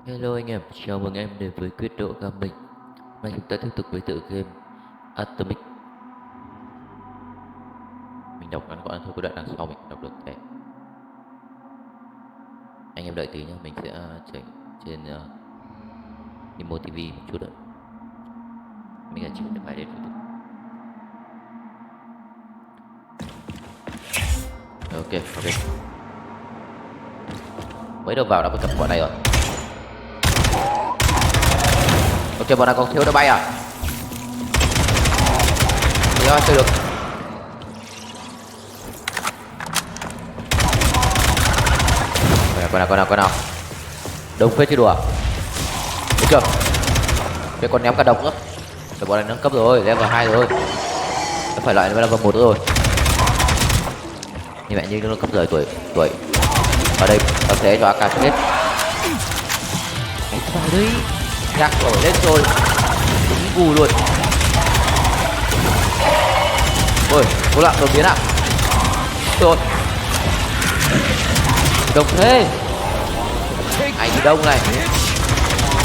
Hello anh em, chào mừng em đến với Quyetdo Gaming. Nay chúng ta tiếp tục với tựa game Atomic. Mình đọc ngắn gọn thôi, có đoạn đằng sau mình đọc được thế. Anh em đợi tí nhé, mình sẽ chạy trên NiMoTV một chút nữa. Mình sẽ chuyển file đến YouTube. Ok. Mới đầu vào đã có tập quả này rồi. Ok, bọn này còn thiếu nó bay à? Rồi, chơi được. Con nào. Đông phết chứ đùa. Được chưa? Cái con ném cả độc nữa. Cái bọn này nâng cấp rồi, level 2 rồi. Nó phải loại level 1 nữa rồi. Như vậy như nó cấp rời tuổi. Ở đây ta sẽ cho AK hết. Vào đây. Nhạc nổi lên rồi. Đúng gù luôn. Ôi, cố lặng đột biến ạ. Rồi. Đông thế. Anh thì đông này.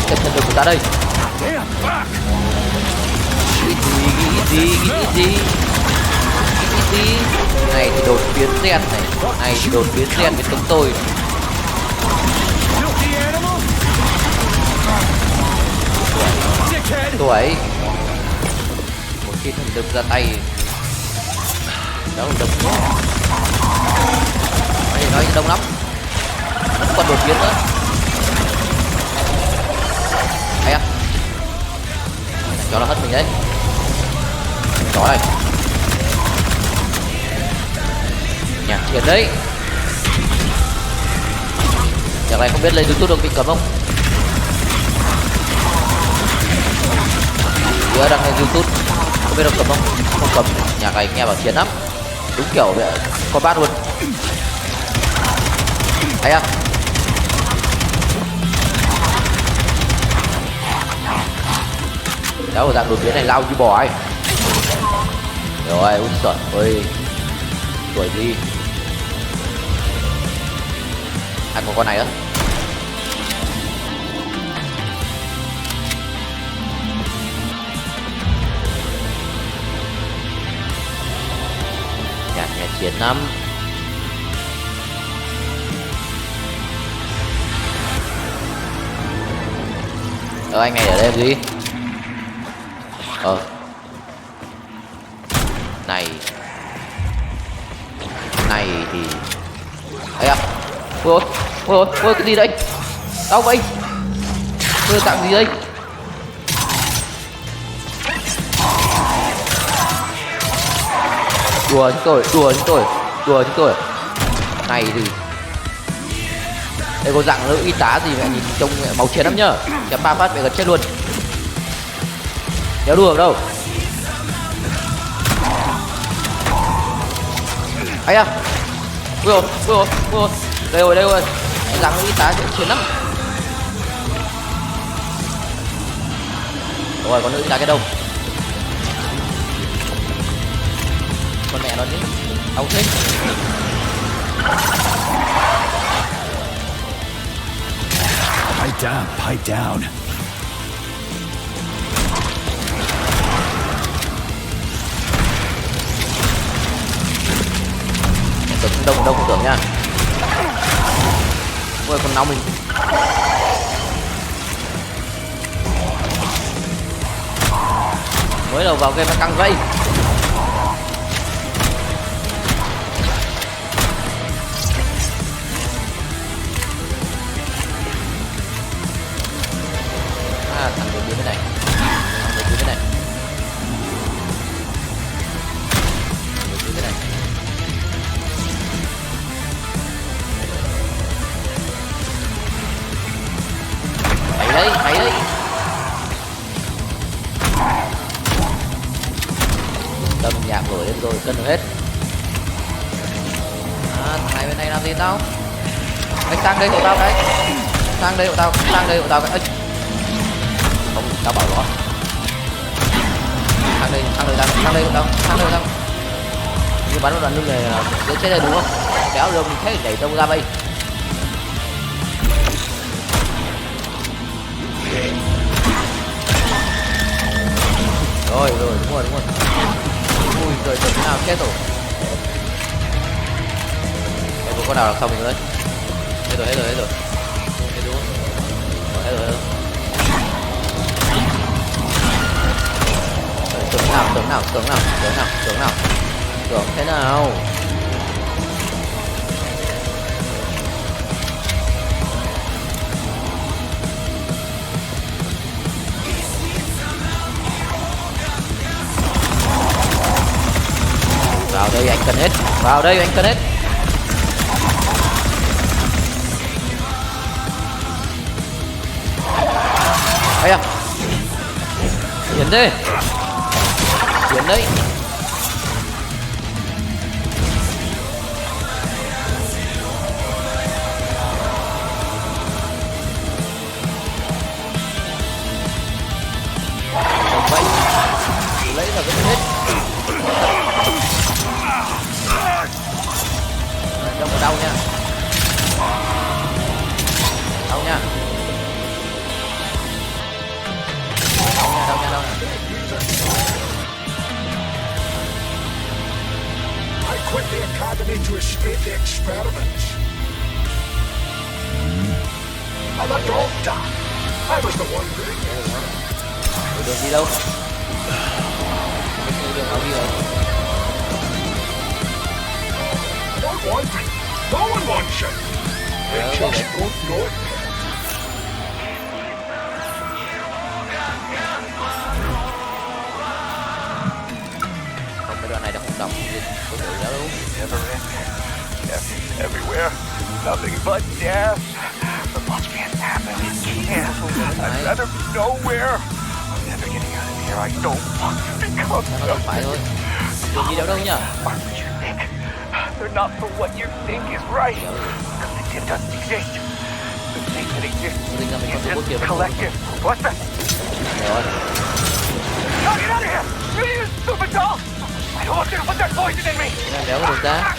Cái thần lực của ta đây. Nghĩ gì? Này thì đột biến gen này. Này thì đột biến gen với chúng tôi. Tuổi. Một khi thần lực ra tay. Đó là đông quá. Nói đông lắm. Vẫn còn đột biến nữa. Hay à? Cho nó hất mình đấy. Chó này. Nhạc chiến đấy. Nhạc này không biết lên YouTube được bị cấm không? Đứa đăng lên YouTube không biết được cấm không? Không cấm. Nhạc này nghe bảo chiến lắm. Đúng kiểu vậy, con bát luôn. Thấy à? Đó, dạng đột biến này lao như bò ấy. Rồi, ui giời ơi. Tuổi gì? Ăn một con này á. Nhà chiến lắm. Anh này ở đây làm gì? Này thì ấy à? Ôi cái gì đấy? Đâu vậy? Tôi tặng gì đây? Đùa chúng tôi. Này thì đây có dạng nữ y tá gì mẹ, nhìn trông máu chiến lắm nhá. Chém 3 phát mẹ gần chết luôn. Đéo đùa đâu. Ấy à? Ui ôi. Đây rồi. Dạng nữ y tá chiến lắm. Rồi con nữ y tá cái đâu? Con mẹ nó chứ. Đau thế. Pipe down. Đông không tưởng nha. Ôi con nóng mình. Mới đầu vào game nó căng dây. Thằng đột biến cái này. Hay đấy. Tâm nhạc nổi lên rồi, cân được hết. Thằng này bên này làm gì tao? Anh sang đây hộ tao đấy. Sang đây hộ tao cái. Không, tao bảo nó. Sang đây hộ tao. Như bắn một đoạn lưng này dễ chết đây đúng không? Kéo được mình thế đẩy tông ra đây. chết rồi. Em có con nào đằng sau mình nữa? Hết rồi. Hết rồi. Tưởng thế nào? Vào đây anh cần hết. Ây à, Hiển đấy. Không vậy, lấy là vẫn hết. Đâu có đau nha. Đau nha. I quit the academy to escape the experiments. I'm a doctor. I was the one doing it. Đường đi đâu? Đường nào đi rồi? Don't want it. No one wants it. They just don't know it. Không, cái đoạn này đã không đọc có thể đó đúng. Never ending. Death is everywhere. Nothing but death. There must be an app and it can't. I'd rather be nowhere. I'm never getting out of here. I don't want to become Nó phải thôi. Đường đi đâu đâu nhỉ? Aren't what you think. They're not for what you think is right. Collective doesn't exist. The thing that exists is collective. What's that? Rồi. No, get out of here! You stupid doll! I don't want you to put that poison in me! Đéo có đường ra.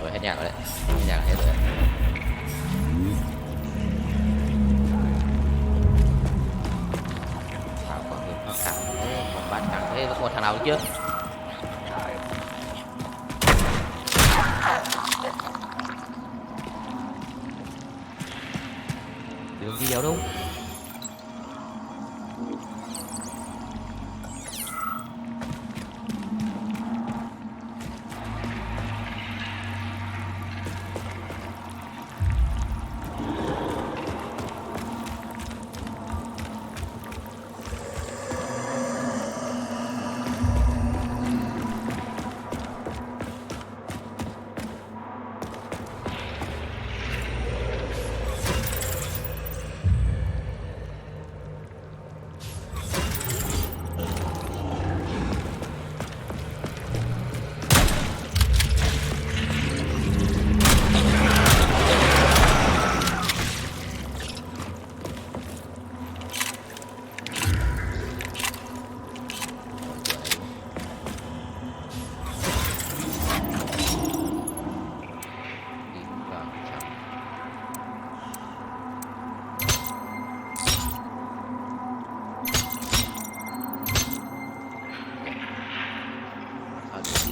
Rồi hết nhạc rồi đấy. Nhạc hết rồi đấy. Còn bạn thằng thế có thằng nào nữa chưa? Đường đi đâu đúng?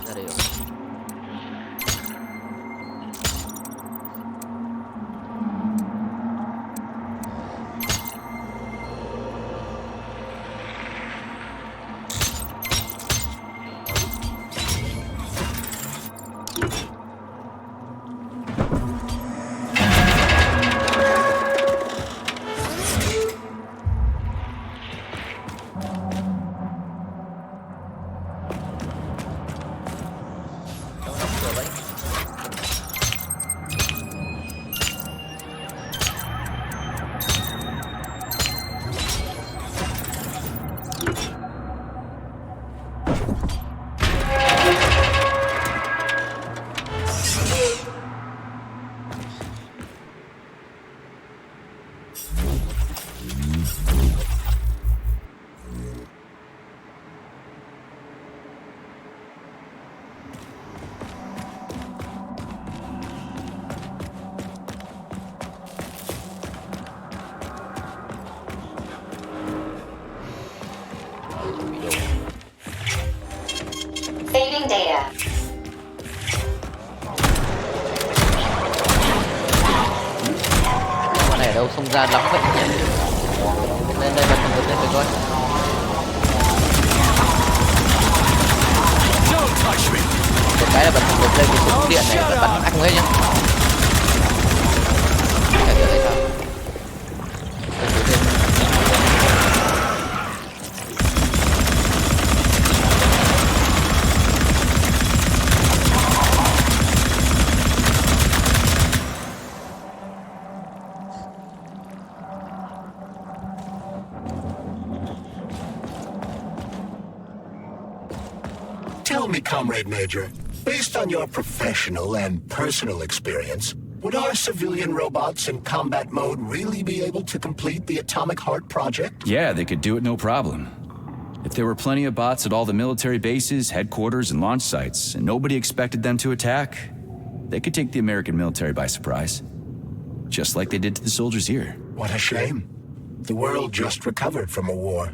Ra đây rồi. Bị đồ. Saving data. Con này ở đâu xông ra lắm vậy nhỉ? Lên đây bật lên phải coi. Một cái là bật lên cái súng điện này và bắn ác không hết nhá. Cái nữa đây sao? Tell me, Comrade Major, based on your professional and personal experience, would our civilian robots in combat mode really be able to complete the Atomic Heart project? Yeah, they could do it no problem. If there were plenty of bots at all the military bases, headquarters, and launch sites, and nobody expected them to attack, they could take the American military by surprise. Just like they did to the soldiers here. What a shame. The world just recovered from a war,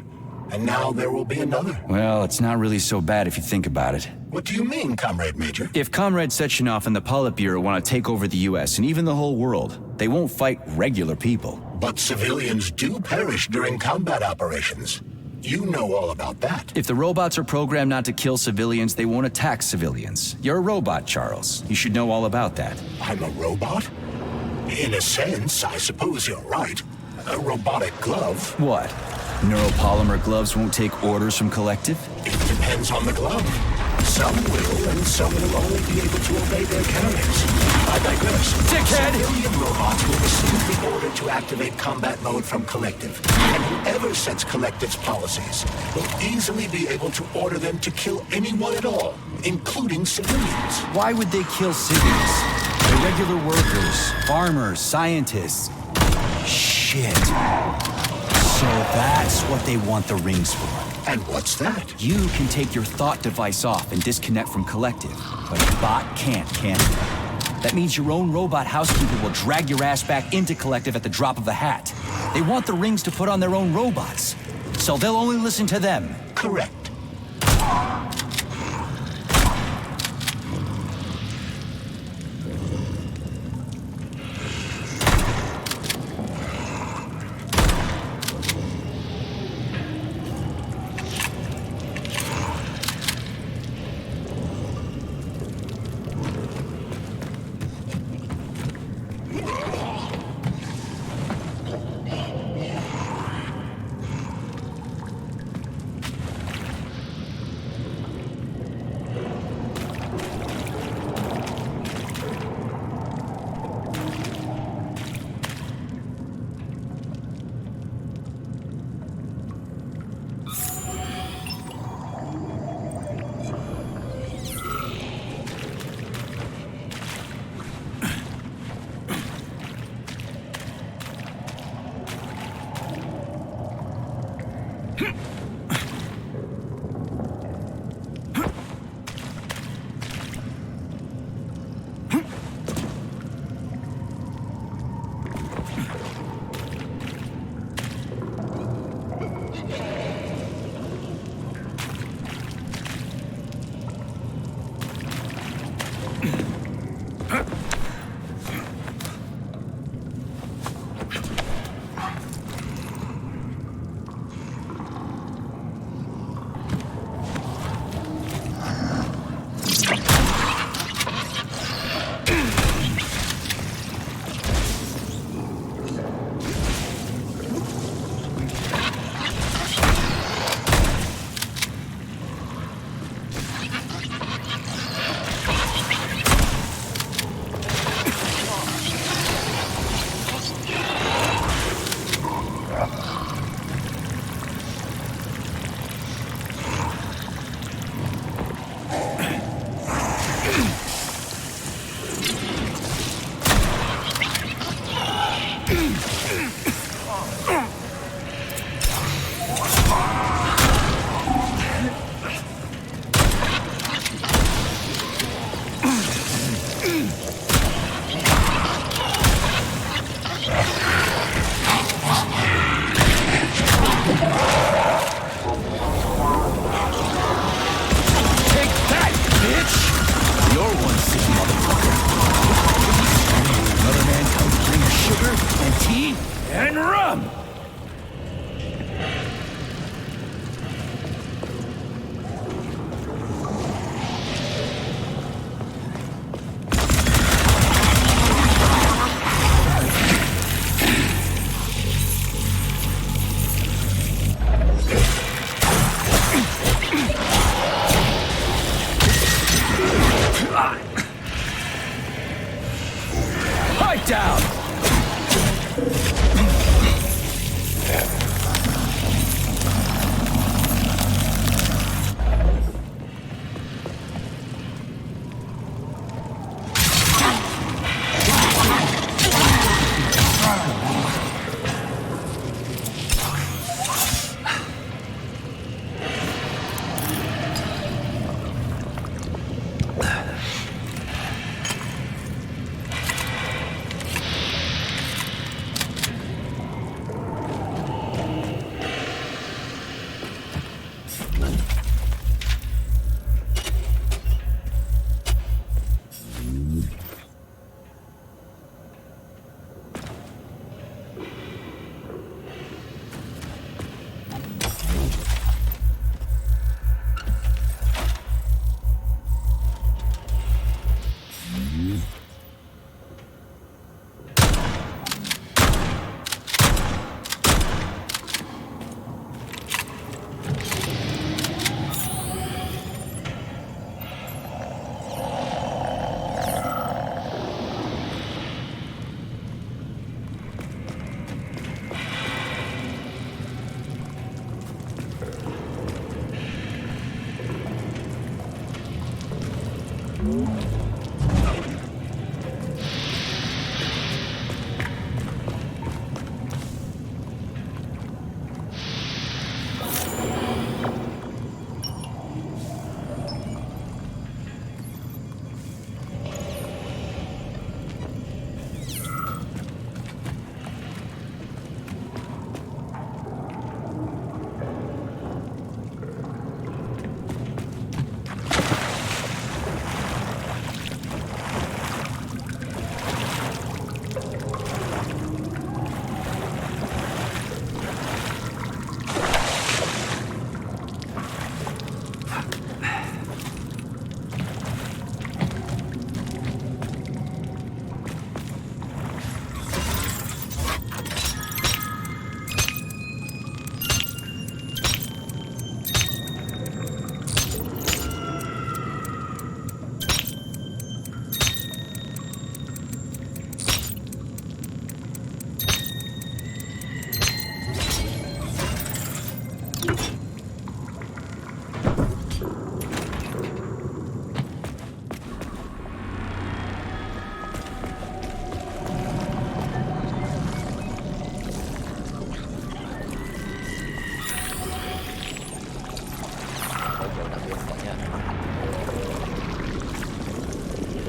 and now there will be another. Well, it's not really so bad if you think about it. What do you mean, Comrade Major? If Comrade Sechenov and the Politburo want to take over the US and even the whole world, they won't fight regular people. But civilians do perish during combat operations. You know all about that. If the robots are programmed not to kill civilians, they won't attack civilians. You're a robot, Charles. You should know all about that. I'm a robot? In a sense, I suppose you're right. A robotic glove. What? Neuropolymer gloves won't take orders from Collective? It depends on the glove. Some will, and some will only be able to obey their commanders. I digress. Dickhead! Civilian robots will receive the order to activate combat mode from Collective. And whoever sets Collective's policies will easily be able to order them to kill anyone at all, including civilians. Why would they kill civvies? They're regular workers, farmers, scientists. Shit. So that's what they want the rings for. And what's that? You can take your thought device off and disconnect from Collective, but a bot can't, can it? That means your own robot housekeeper will drag your ass back into Collective at the drop of a hat. They want the rings to put on their own robots, so they'll only listen to them. Correct. And rum! Pipe down!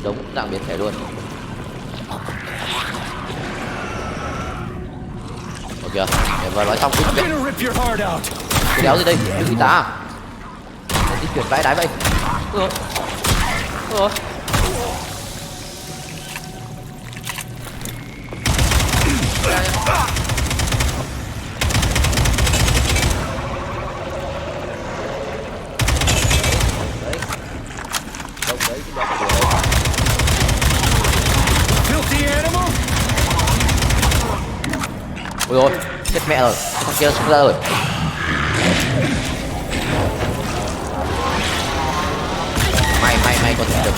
Đống dạng biến thể luôn. Ok, để vừa nói xong cái đéo gì đây, cái gì ta? Để di chuyển vãi đái vậy. Ôi rồi, chết mẹ rồi, thằng kia xông ra rồi. May còn thần lực.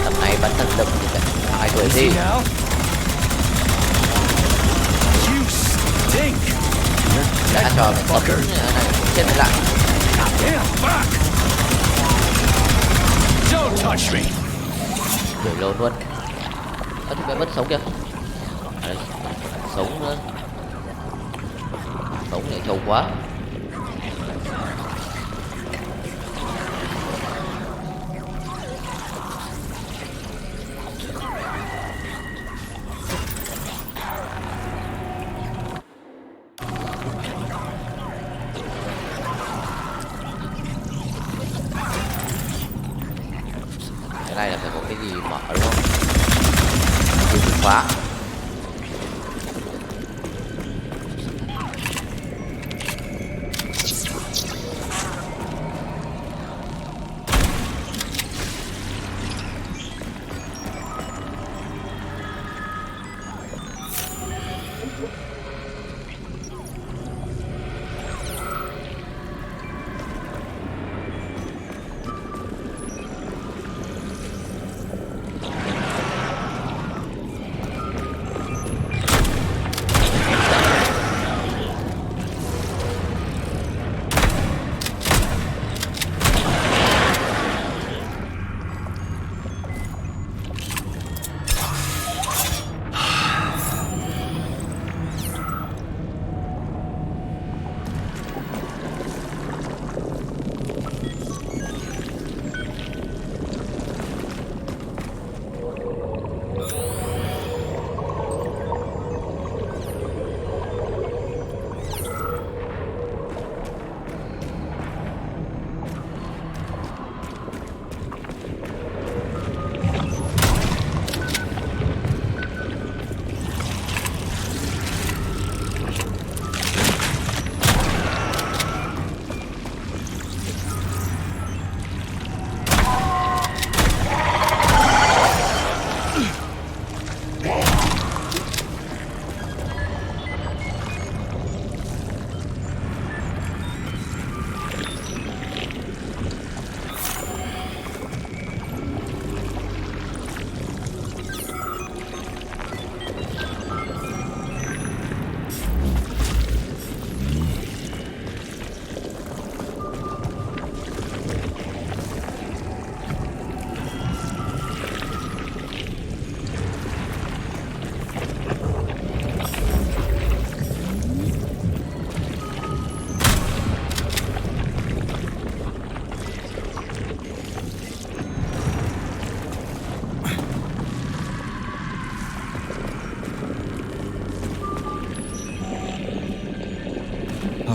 Tầm này bắn thần lực thì thằng này tuổi gì? Đã cho cái tấm này chết lại. Đuổi lồn luôn. Thì cái mất sống kìa. Đấy, sống nữa. Sống này trâu quá. Cái này là phải có cái gì mở đúng không? Cái gì khóa.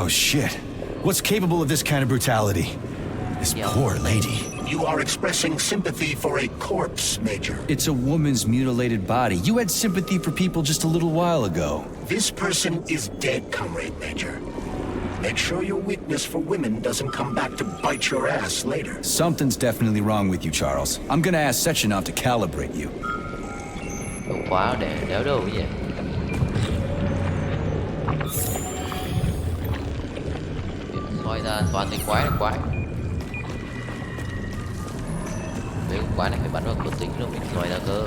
Oh shit. What's capable of this kind of brutality? This poor lady. You are expressing sympathy for a corpse, Major. It's a woman's mutilated body. You had sympathy for people just a little while ago. This person is dead, Comrade Major. Make sure your weakness for women doesn't come back to bite your ass later. Something's definitely wrong with you, Charles. I'm gonna ask Sechenov to calibrate you. Đủ quá để đéo đâu cái gì. Soi ra toàn thấy quái là quái. Mấy con quái này phải bắn vào cửa tính rồi mình soi ra cơ.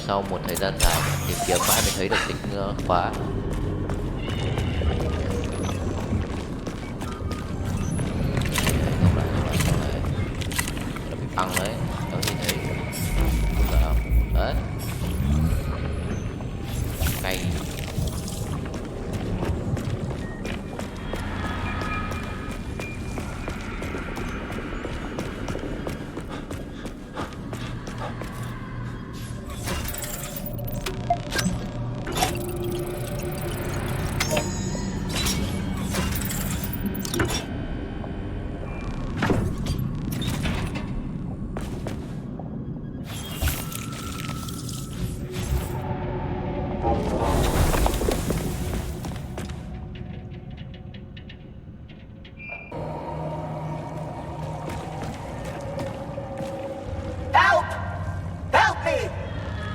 Sau một thời gian dài tìm kiếm mãi mới thấy được tính khóa. Không lại. Nó bị băng đấy, đâu nhìn thấy. Đấy. Cay.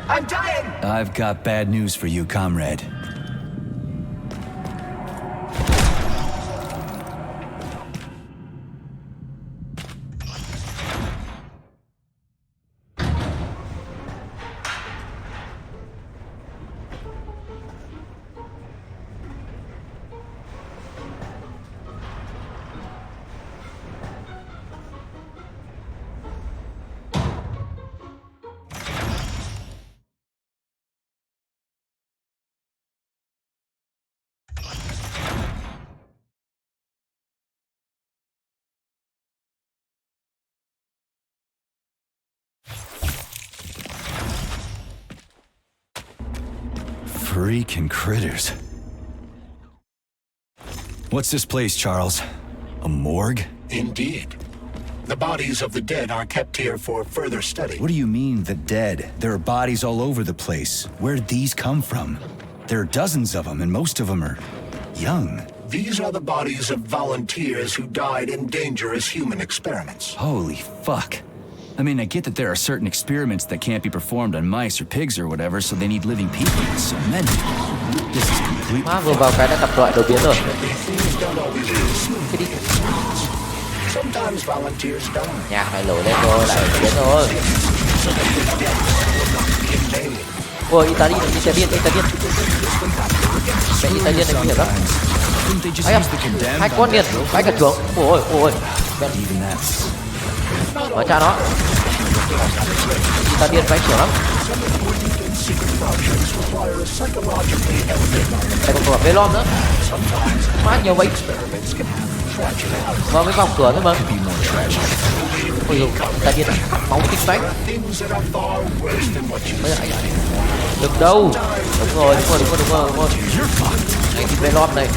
I'm dying! I've got bad news for you, comrade. Freaking critters. What's this place, Charles? A morgue? Indeed. The bodies of the dead are kept here for further study. What do you mean, the dead? There are bodies all over the place. Where'd these come from? There are dozens of them, and most of them are young. These are the bodies of volunteers who died in dangerous human experiments. Holy fuck. I mean, I get that there are certain experiments that can't be performed on mice or pigs or whatever, so they need living people. So many. This is completely Má vừa vào cái đã gặp loại đột biến rồi. Cái đi. Sometimes volunteers die. Nhạc này nổi lên rồi, lại đột biến rồi. Ôi, Italy, Italian. Mẹ Italian này nguy hiểm lắm. Ấy à, hai con liền, vãi cả chuồng. Ôi. Vào cha nó. Italian vãi trưởng lắm. Đây còn cả Velom nữa. Má nhiều vậy. Vào mới vòng cửa thôi mà. Ôi dồi, Italian máu tinh vãi. Đừng đâu. Đúng rồi. Anh Velom này.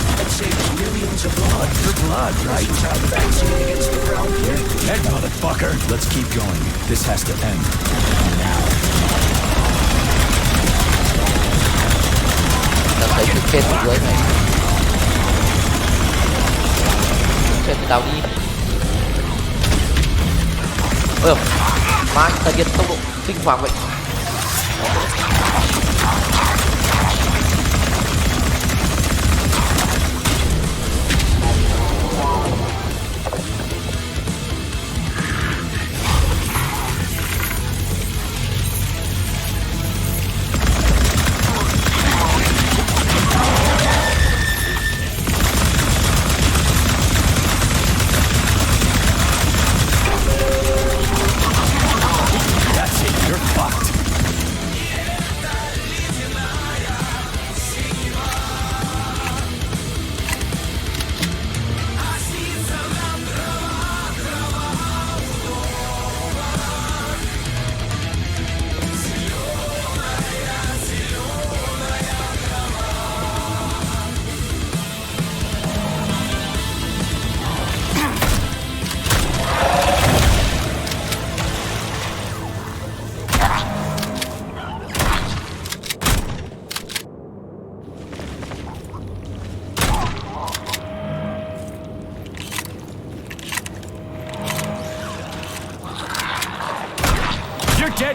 Head, motherfucker. Let's keep going. This has to end. Now. Ta thấy từ trên xuống dưới này. Trên thì tao đi. Ôi má anh ta điên tốc độ kinh hoàng vậy.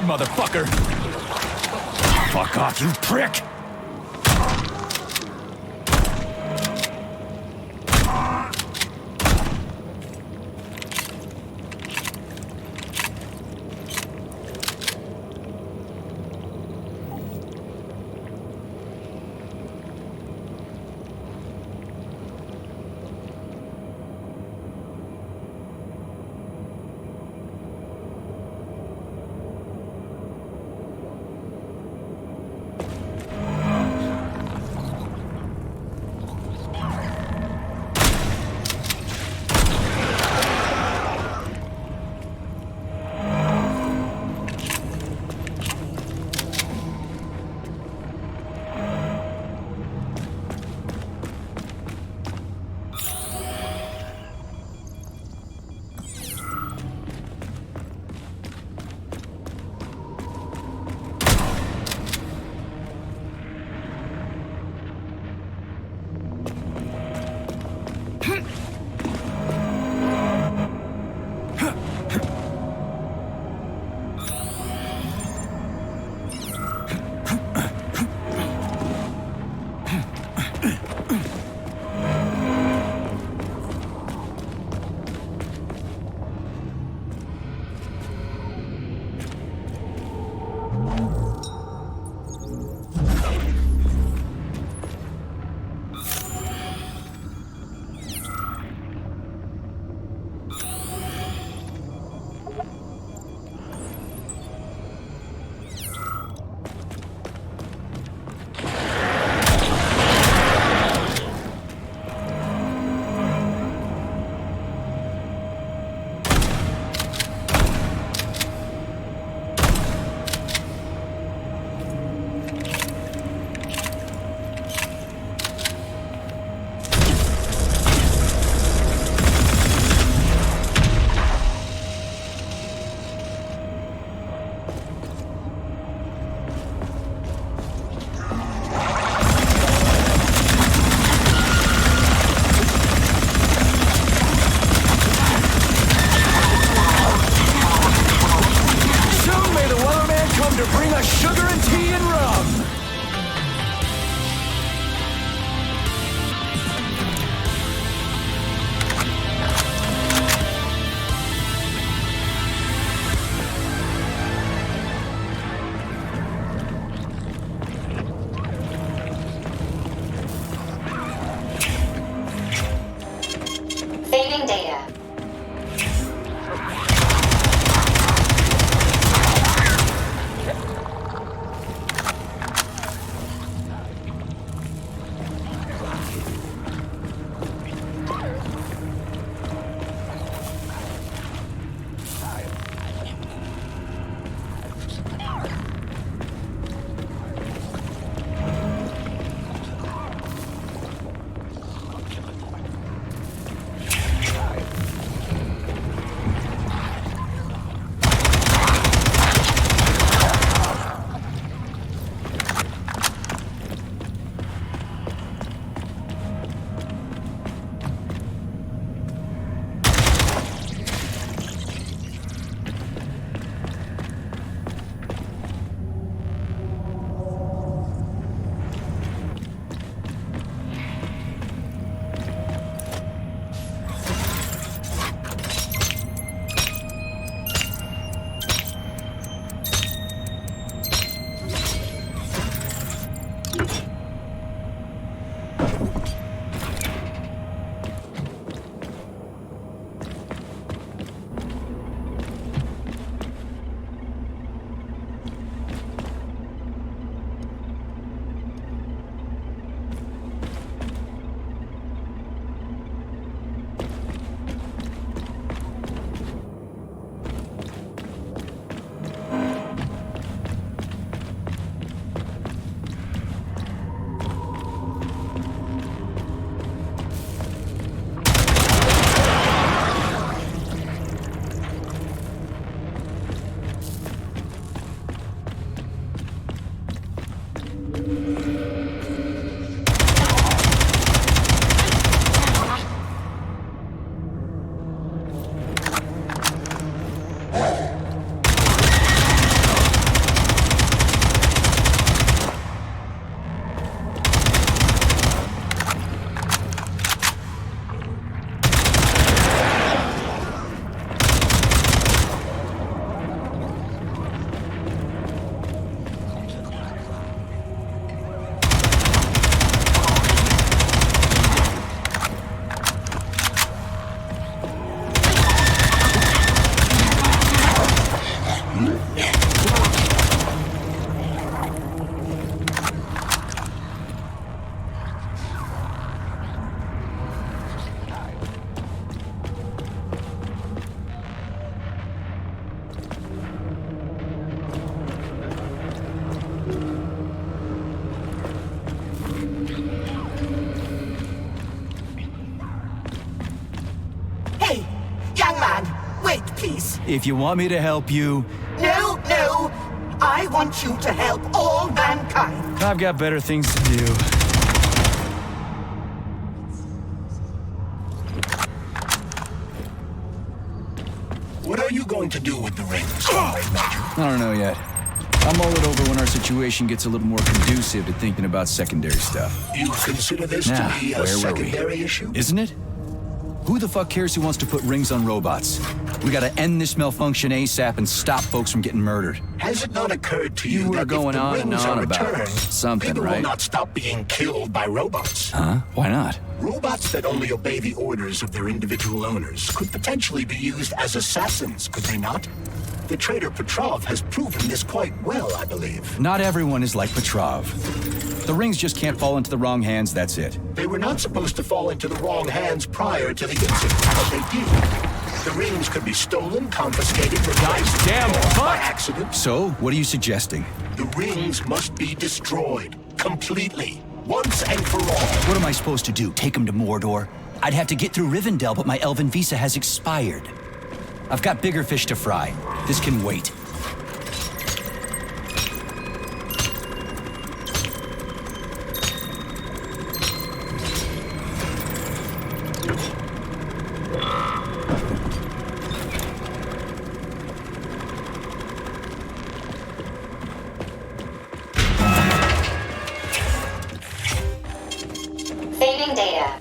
motherfucker! Fuck off, you prick! Saving data. please. If you want me to help you, No, no. I want you to help all mankind. I've got better things to do. What are you going to do with the rings, Comrade Major? I don't know yet. I'll mull it over when our situation gets a little more conducive to thinking about secondary stuff. You consider this Now, to be a where were we? secondary issue? Isn't it? Who the fuck cares who wants to put rings on robots? We gotta end this malfunction ASAP and stop folks from getting murdered. Has it not occurred to you, You were that going if the on and rings on are about returned, something, people right? will not stop being killed by robots? Huh? Why not? Robots that only obey the orders of their individual owners could potentially be used as assassins, could they not? The traitor Petrov has proven this quite well, I believe. Not everyone is like Petrov. The rings just can't fall into the wrong hands, that's it. They were not supposed to fall into the wrong hands prior to the incident, but they did. The rings could be stolen, confiscated, replaced, damn or by fuck! accident. So, what are you suggesting? The rings must be destroyed, completely, once and for all. What am I supposed to do, take him to Mordor? I'd have to get through Rivendell, but my elven visa has expired. I've got bigger fish to fry. This can wait. Saving data.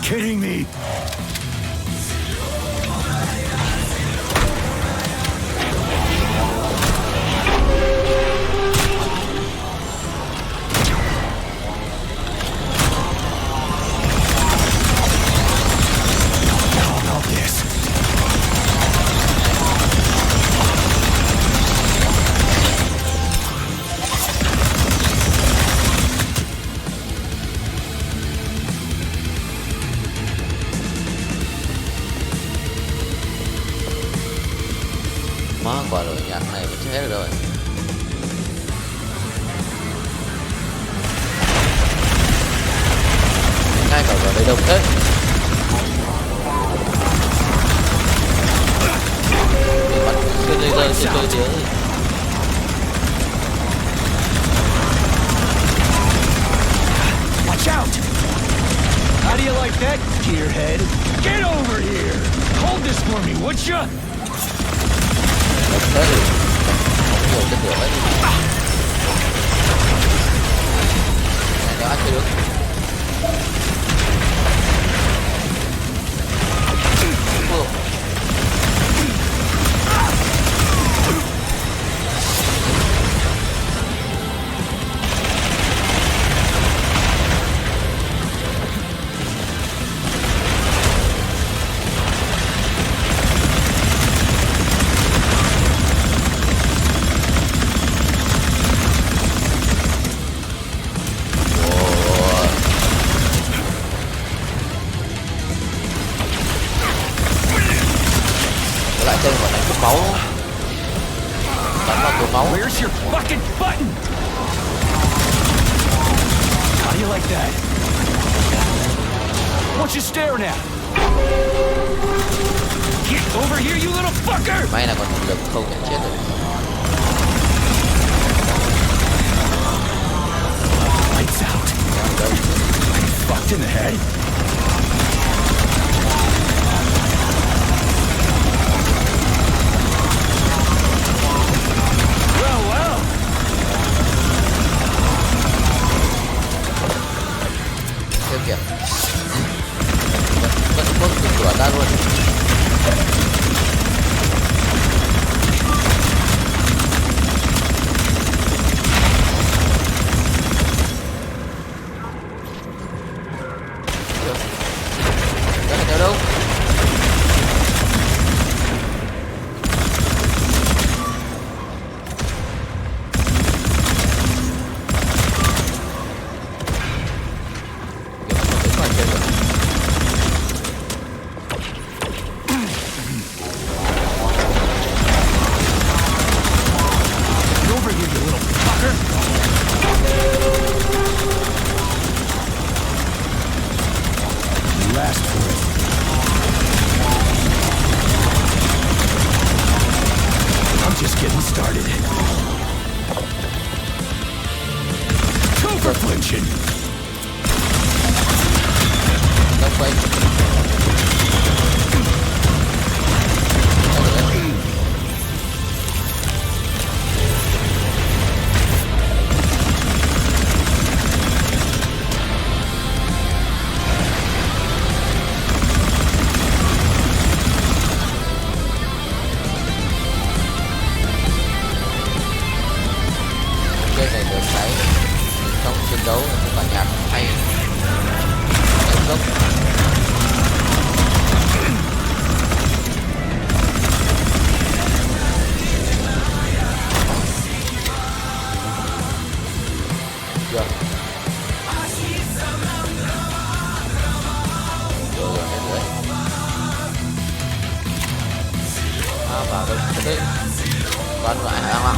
Kidding me? How about this? Má quả lửa nhạc này mình chết hết rồi. Ngay cả ở đây đông thế. Mình bắn xuyên laser trên tôi tiếng. Watch out! How do you like that, gearhead? Get over here! Hold this for me, would ya? Đông thế thì không ngồi trên đường ấy. Này nó ăn chưa được. máu. Where's your fucking button? How do you like that? What you staring at? Get over here, you little fucker! May là còn lực không thể chết được. Lights out. Are you fucked in the head? Well, well. Theo kìa. Vẫn có cửa ra luôn. Đâu? Over here, you little fucker. You asked for it. I'm just getting started. Two for flinching. Đâu quay. Chơi này được cái trong chiến đấu không phải nhạc hay đánh gốc. Được. Rồi hết rồi. Vào đây đấy. Con loại hàng ạ.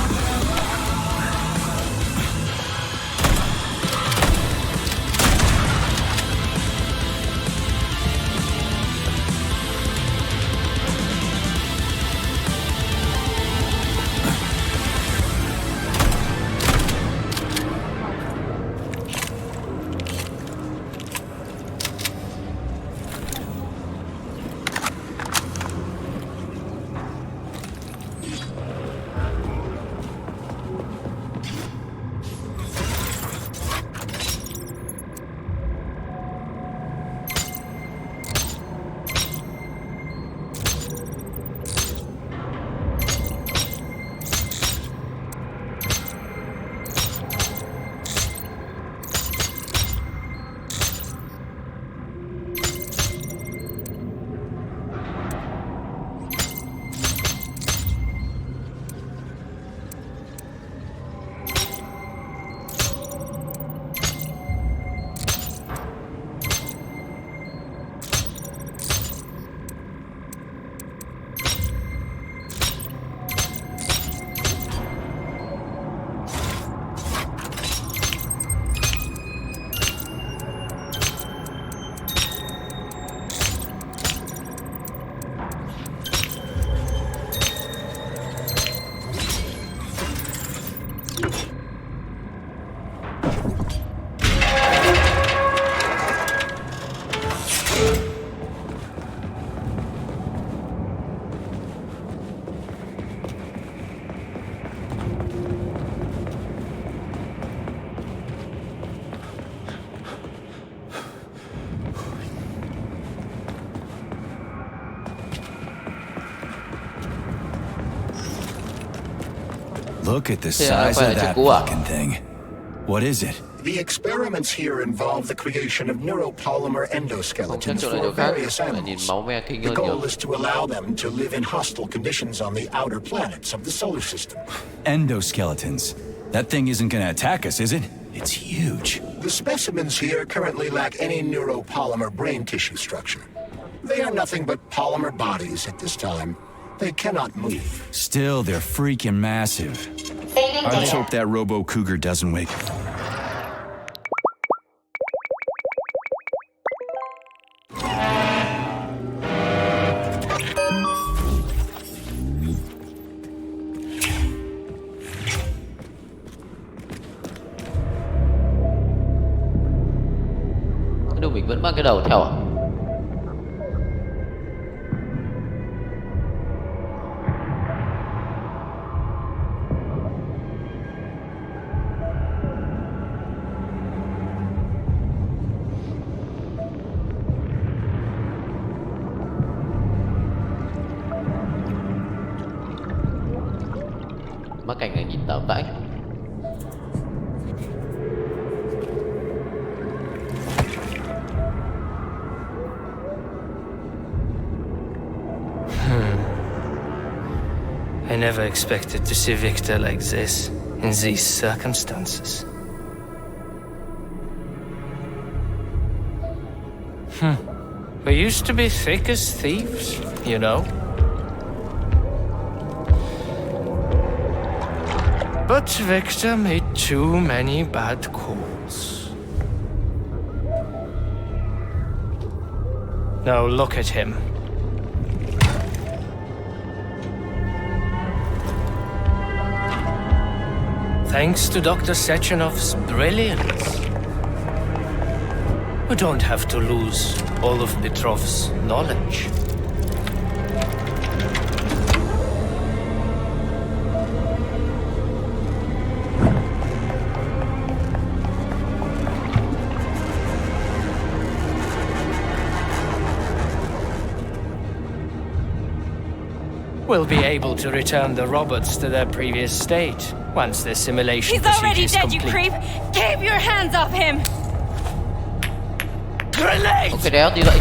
Look at the Yeah, size quay of lại that chuyện cũ à? fucking thing. What is it? The experiments here involve the creation of neuropolymer Không endoskeletons chắc chỗ này for chỗ khác. various Phải nhìn animals. máu me kinh The hơn goal nhiều. is to allow them to live in hostile conditions on the outer planets of the solar system. Endoskeletons. That thing isn't gonna attack us, is it? It's huge. The specimens here currently lack any neuropolymer brain tissue structure. They are nothing but polymer bodies at this time. They cannot move. Still, they're freaking massive. Saving Let's data. hope that Robo Cougar doesn't wake. Cái đường mình vẫn mang cái đầu theo à? Mắt cảnh này nhìn tởm vãi. I never expected to see Victor like this, in these circumstances. We used to be thick as thieves, you know. But Victor made too many bad calls. Now look at him. Thanks to Dr. Sechenov's brilliance, we don't have to lose all of Petrov's knowledge. We'll be able to return the robots to their previous state once the simulation He's already procedure is dead, you complete. creep! Keep your hands off him! Grenade! Ok đéo tí vậy.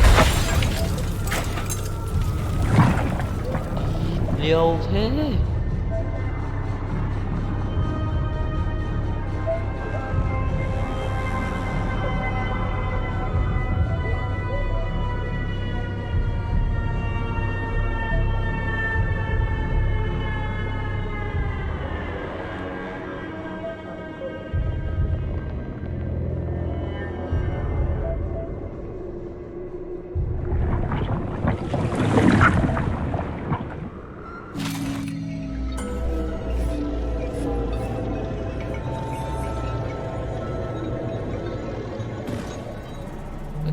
Liều thế.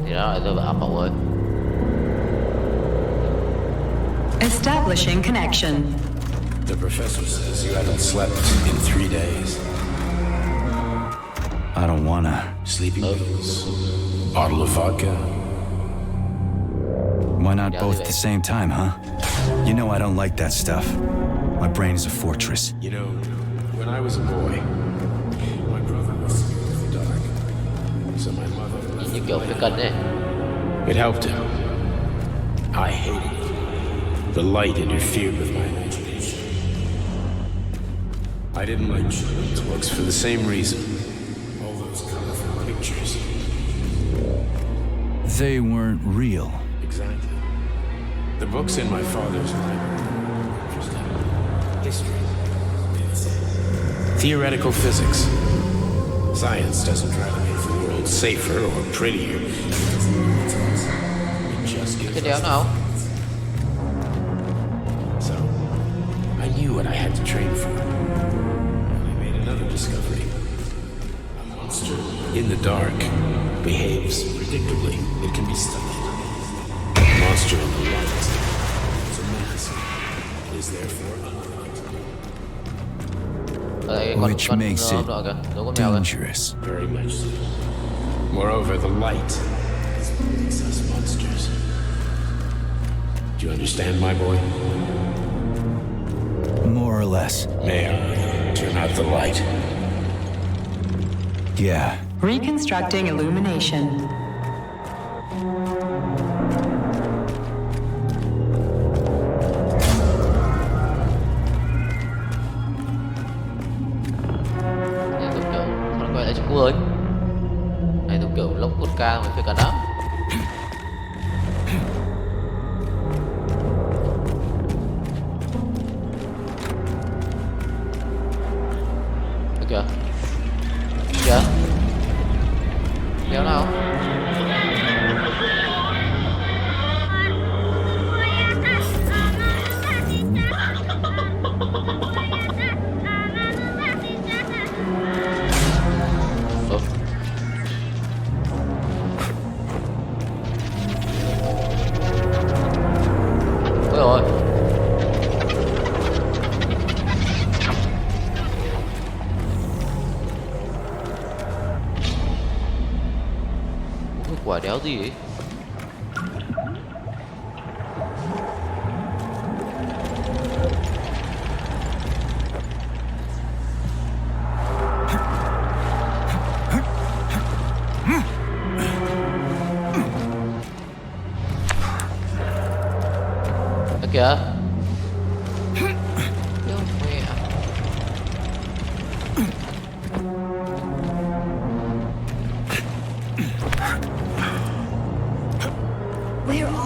Thì đó lại rơi vào ám mộng ơi. Establishing connection. The professor says you haven't slept in 3 days. I don't wanna. Sleeping pills, bottle of vodka. Why not both at the same time, huh? You know I don't like that stuff. My brain is a fortress. You know, when I was a boy, my brother was scared of the dark. So my mother left Như kiểu phải cần đấy. It helped him. I hated it. The light interfered with my imagination. I didn't like children's books for the same reason. All those colorful pictures. They weren't real. Exactly. The books in my father's library were interesting. History, myths, theoretical physics. Science doesn't try to make the world safer or prettier. It just gives Cái đéo us nào? So, I knew what I had to train for. And I made another discovery. A monster in the dark behaves predictably. It can be studied. A monster in the light is a mask. It is therefore unlikely. Which makes it dangerous. Very much so. Moreover, the light is what makes us monsters. Do you understand, my boy? More or less. May I turn out the light? Yeah. Reconstructing illumination. Này tôi kiểu nó quay lại cho cô ơi. Này tôi kiểu lốc cột ca mới phải cần đó. kéo nào. Ôi rồi. Cái quả đéo gì ấy. Kìa. Where are you,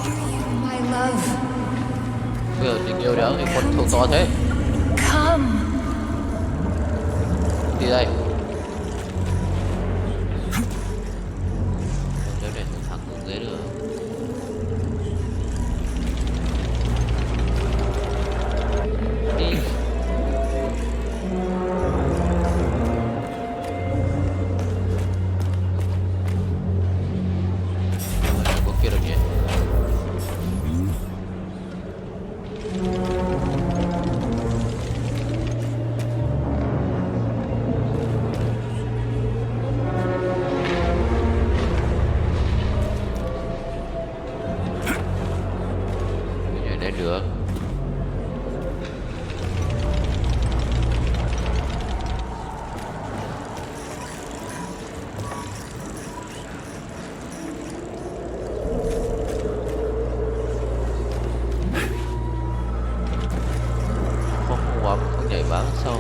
my love? Bây giờ tình yêu đéo thì con thâu to thế. Come. Đi đây. Nếu để thẳng xuống dưới được. Đi. Có kia được nhỉ? Nhảy lên được. Không nhảy bán sau.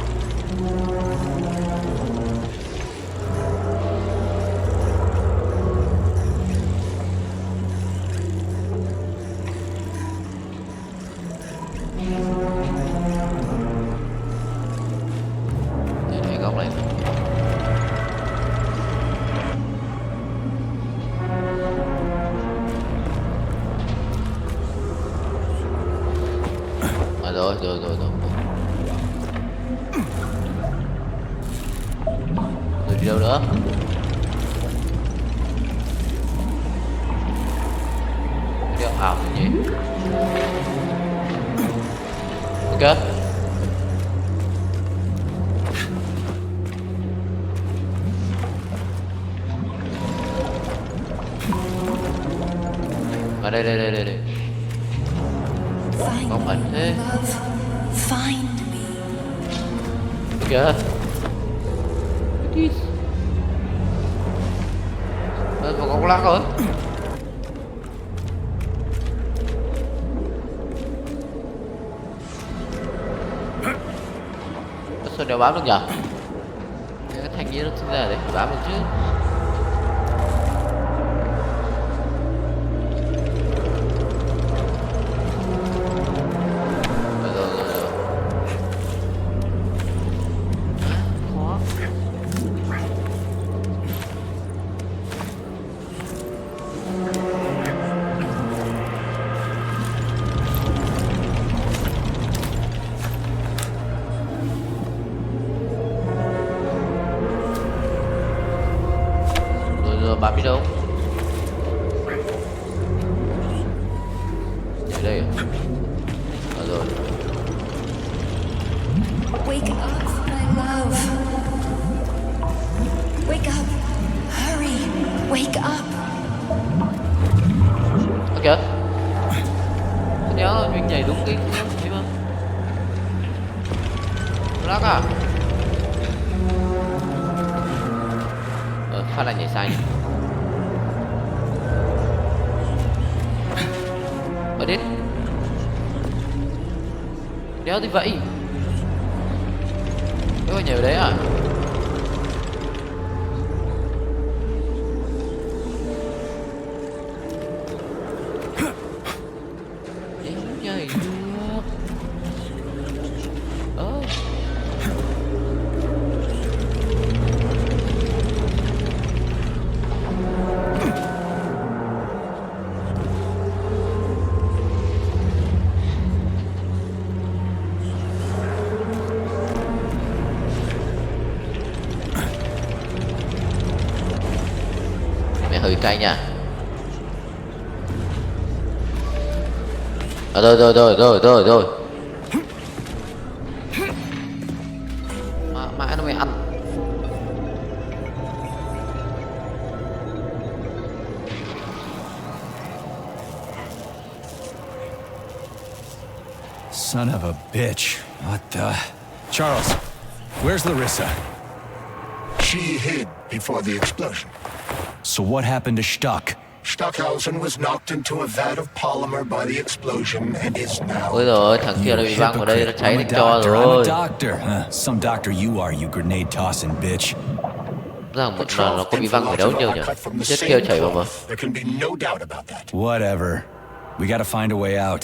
Để góc này. À rồi. Rồi đi đâu nữa? Đeo ảo cái gì? Ok. À đây. Có ảnh thế. Find me. Kìa. Có con lắc rồi. Sao đeo bám được nhỉ? Cái thanh gì nó sinh ra đấy, bám được chứ. Bám đi đâu? Ở đây à? À rồi. Wake up, my love. Wake up. Hurry. Wake up. Ok. Tôi nhớ mình nhảy đúng cái thế mà. Lắc à? Phát là nhảy sai nhỉ? Ở đến. Đéo gì vậy? Cái mà nhảy ở đấy à? Đéo nhảy được. hơi cay nha. Rồi. Mãi nó mới ăn. Son of a bitch. What the... Charles, where's Larissa? She hid before the explosion. So what happened to Stuck? Stockhausen was knocked into a vat of polymer by the explosion and is now... Ôi rồi, thằng kia nó bị văng vào đây, nó cháy thành tro I'm rồi. a doctor. Some doctor you are, you grenade-tossing bitch. Rằng một lần nó có bị văng ở đâu nhiều nhỉ? Chết kêu chảy vào mà. There can be no doubt about that. Whatever. We gotta find a way out.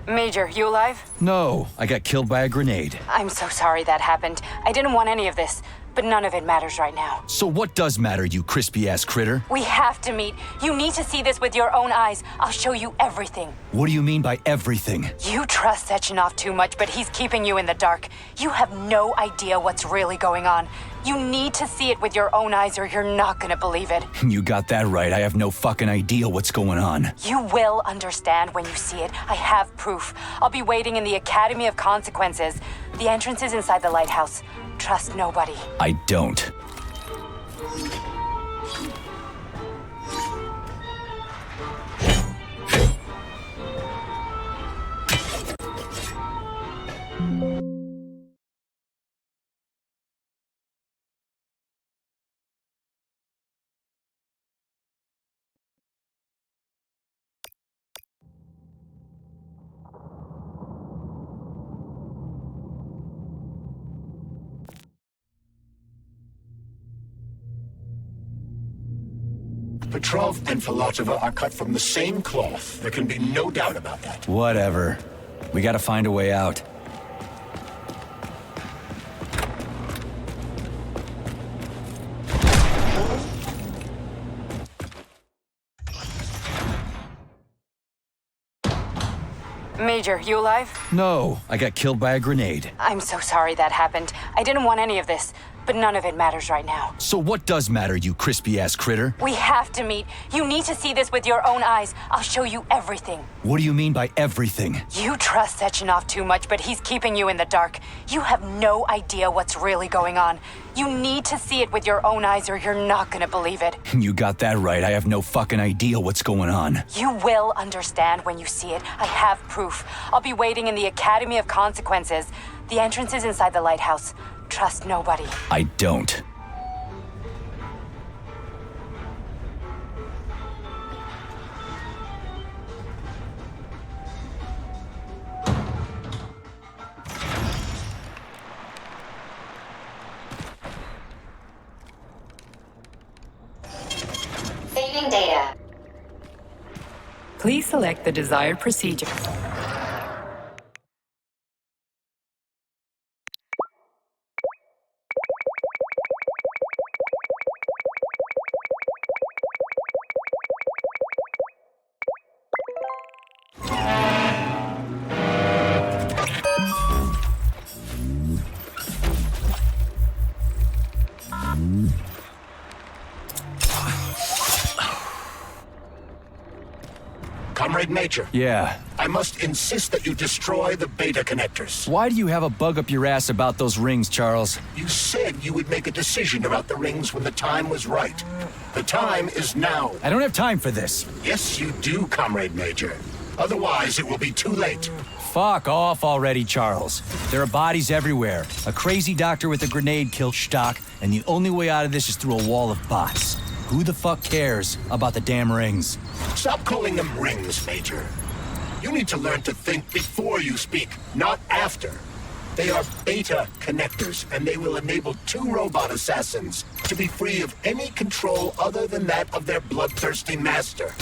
Major, you alive? No, I got killed by a grenade. I'm so sorry that happened. I didn't want any of this, but none of it matters right now. So what does matter, you crispy-ass critter? We have to meet. You need to see this with your own eyes. I'll show you everything. What do you mean by everything? You trust Sechenov too much, but he's keeping you in the dark. You have no idea what's really going on. You need to see it with your own eyes or you're not gonna believe it. You got that right. I have no fucking idea what's going on. You will understand when you see it. I have proof. I'll be waiting in the Academy of Consequences. The entrance is inside the lighthouse. Trust nobody. I don't. Petrov and Filatova are cut from the same cloth. There can be no doubt about that. Whatever. We gotta find a way out. Major, you alive? No, I got killed by a grenade. I'm so sorry that happened. I didn't want any of this, but none of it matters right now. So what does matter, you crispy-ass critter? We have to meet. You need to see this with your own eyes. I'll show you everything. What do you mean by everything? You trust Sechenov too much, but he's keeping you in the dark. You have no idea what's really going on. You need to see it with your own eyes or you're not gonna believe it. You got that right. I have no fucking idea what's going on. You will understand when you see it. I have proof. I'll be waiting in the Academy of Consequences. The entrance is inside the lighthouse. Trust nobody. I don't. Saving data. Please select the desired procedure. Comrade Major. Yeah. I must insist that you destroy the beta connectors. Why do you have a bug up your ass about those rings, Charles? You said you would make a decision about the rings when the time was right. The time is now. I don't have time for this. Yes, you do, Comrade Major. Otherwise, it will be too late. Fuck off already, Charles. There are bodies everywhere. A crazy doctor with a grenade killed Stock, and the only way out of this is through a wall of bots. Who the fuck cares about the damn rings? Stop calling them rings, Major. You need to learn to think before you speak, not after. They are beta connectors, and they will enable 2 robot assassins to be free of any control other than that of their bloodthirsty master.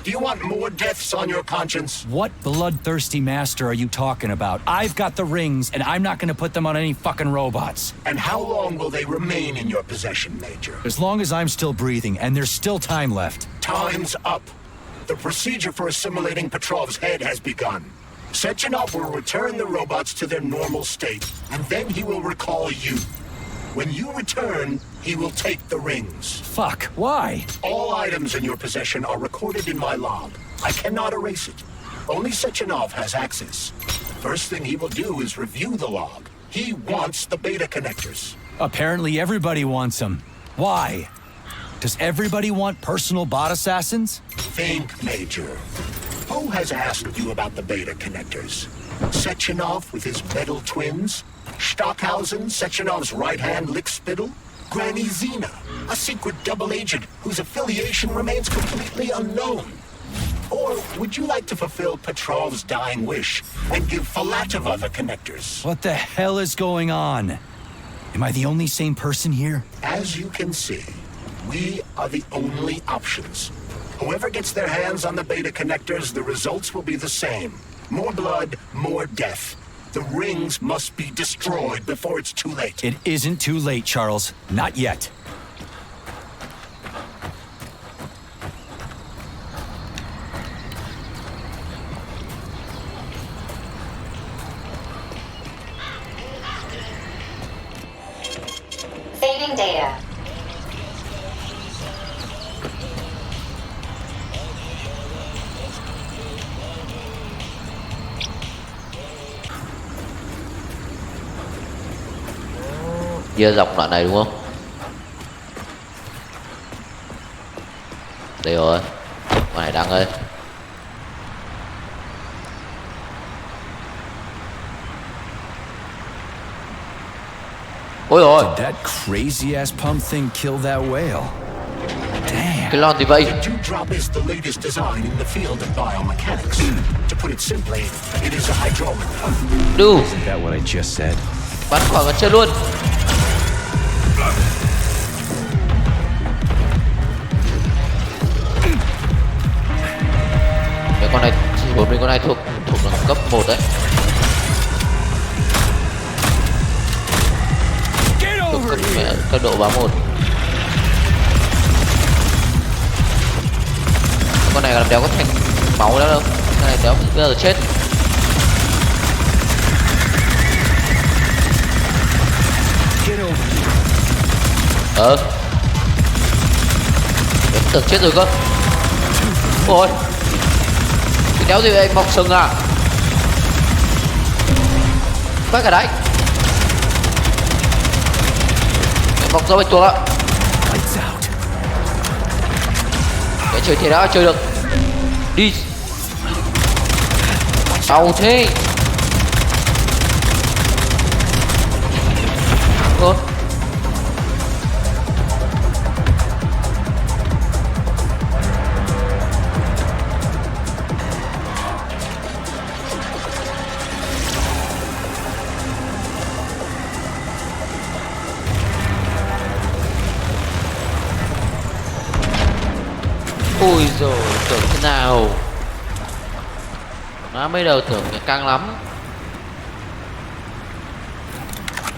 Do you want more deaths on your conscience? What bloodthirsty master are you talking about? I've got the rings, and I'm not gonna put them on any fucking robots. And how long will they remain in your possession, Major? As long as I'm still breathing, and there's still time left. Time's up. The procedure for assimilating Petrov's head has begun. Sechenov will return the robots to their normal state, and then he will recall you. When you return, he will take the rings. Fuck, why? All items in your possession are recorded in my log. I cannot erase it. Only Sechenov has access. First thing he will do is review the log. He wants the beta connectors. Apparently everybody wants them. Why? Does everybody want personal bot assassins? Think, Major. Who has asked you about the beta connectors? Sechenov with his metal twins? Stockhausen, Sechenov's right-hand lickspittle? Granny Zena, a secret double agent whose affiliation remains completely unknown? Or would you like to fulfill Petrov's dying wish and give Filatova the connectors? What the hell is going on? Am I the only sane person here? As you can see, we are the only options. Whoever gets their hands on the beta connectors, the results will be the same. More blood, more death. The rings must be destroyed before it's too late. It isn't too late, Charles. Not yet. Saving data. Chia dọc đoạn này đúng không? Đây rồi. Con này đang ơi. Ôi rồi. Did that crazy ass pump thing kill that whale? Damn. Cái lon gì vậy? The dewdrop is the latest design in the field of biomechanics. To put it simply, it is a hydraulic pump. Dude. Isn't that what I just said? Bắn khỏi con chơi luôn. Cái con này chỉ bốn mình con này thuộc cấp 1 đấy. Thuộc cấp độ 31. Con này làm đéo có thành máu đâu. Con này đéo bây giờ chết. Em tưởng chết rồi cơ. Ôi, cái đéo gì vậy, mọc sừng à? Bắt cả đấy. Em mọc ra bạch tuộc ạ. Cái chơi thế đã chơi được. Đi. Đau thế. Ôi. Ôi rồi tưởng thế nào. Nó mới đầu tưởng cái căng lắm.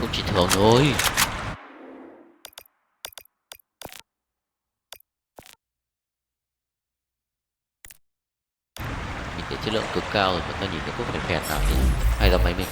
Cũng chỉ thường thôi. Nhìn thấy chất lượng cực cao rồi, mà nhìn thấy có phải phèn nào thì hay là máy mình.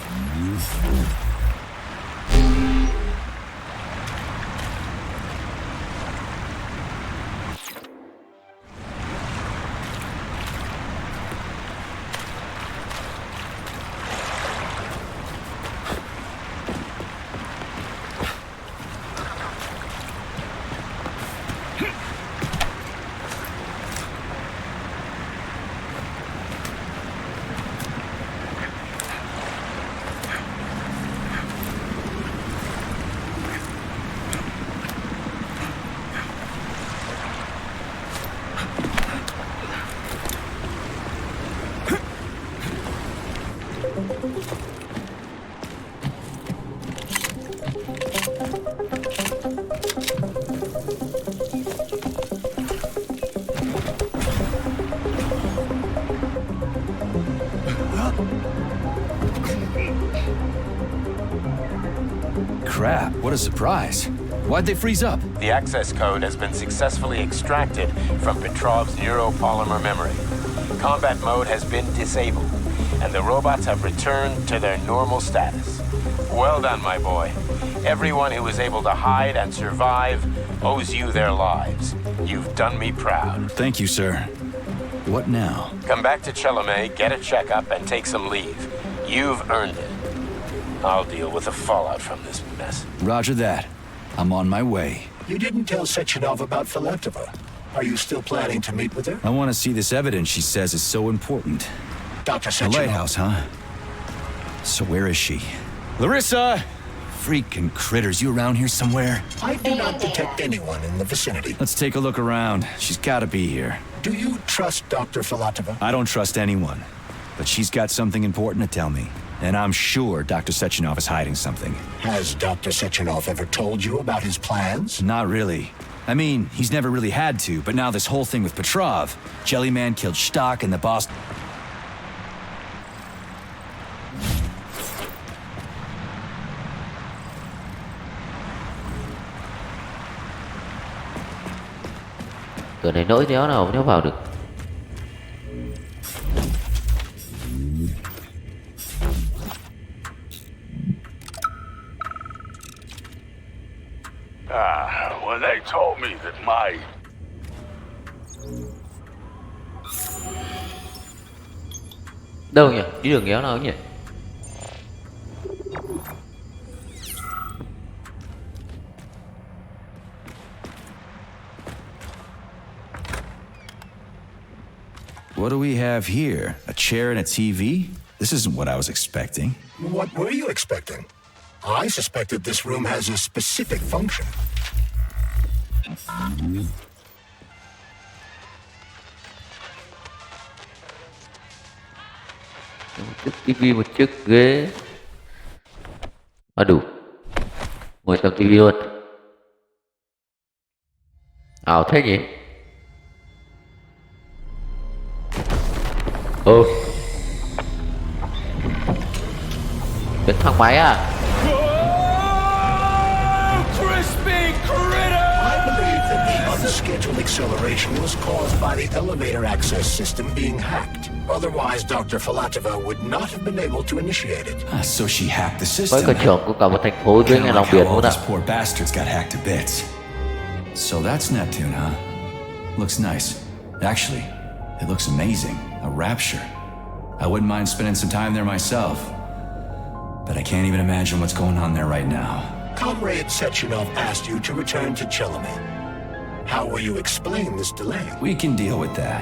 crap, what a surprise. Why'd they freeze up? The access code has been successfully extracted from Petrov's neuropolymer memory. Combat mode has been disabled, and the robots have returned to their normal status. Well done, my boy. Everyone who was able to hide and survive owes you their lives. You've done me proud. Thank you, sir. What now? Come back to Chelome, get a checkup, and take some leave. You've earned it. I'll deal with the fallout from this mess. Roger that. I'm on my way. You didn't tell Sechenov about Filatova. Are you still planning to meet with her? I want to see this evidence she says is so important. Dr. The Sechenov. lighthouse, huh? So where is she? Larissa! Freaking critters, you around here somewhere? I do not detect anyone in the vicinity. Let's take a look around. She's gotta be here. Do you trust Dr. Filatova? I don't trust anyone. But she's got something important to tell me. And I'm sure Dr. Sechenov is hiding something. Has Dr. Sechenov ever told you about his plans? Not really. I mean, he's never really had to, but now this whole thing with Petrov, Jellyman killed Stock and the boss... Cửa này nỗi đéo nào không vào được. When they told me that my... Đâu nhỉ? Đi đường đéo nào nhỉ? What do we have here? A chair and a TV? This isn't what I was expecting. What were you expecting? I suspected this room has a specific function. Một chiếc tivi, một chiếc ghế. Đủ. Ngồi tầm tivi luôn. Ảo thế nhỉ? Cái thang máy à? Unscheduled acceleration was caused by the elevator access system being hacked. Otherwise, Dr. Filatova would not have been able to initiate it. So she hacked the Với system. cả trưởng của cả một thành phố dưới ngay Kinda lòng like biển how all luôn ạ. these poor bastards got hacked to bits. So that's Neptune, huh? Looks nice. Actually, it looks amazing. A rapture. I wouldn't mind spending some time there myself. But I can't even imagine what's going on there right now. Comrade Sechenov asked you to return to Chelome. How will you explain this delay? We can deal with that.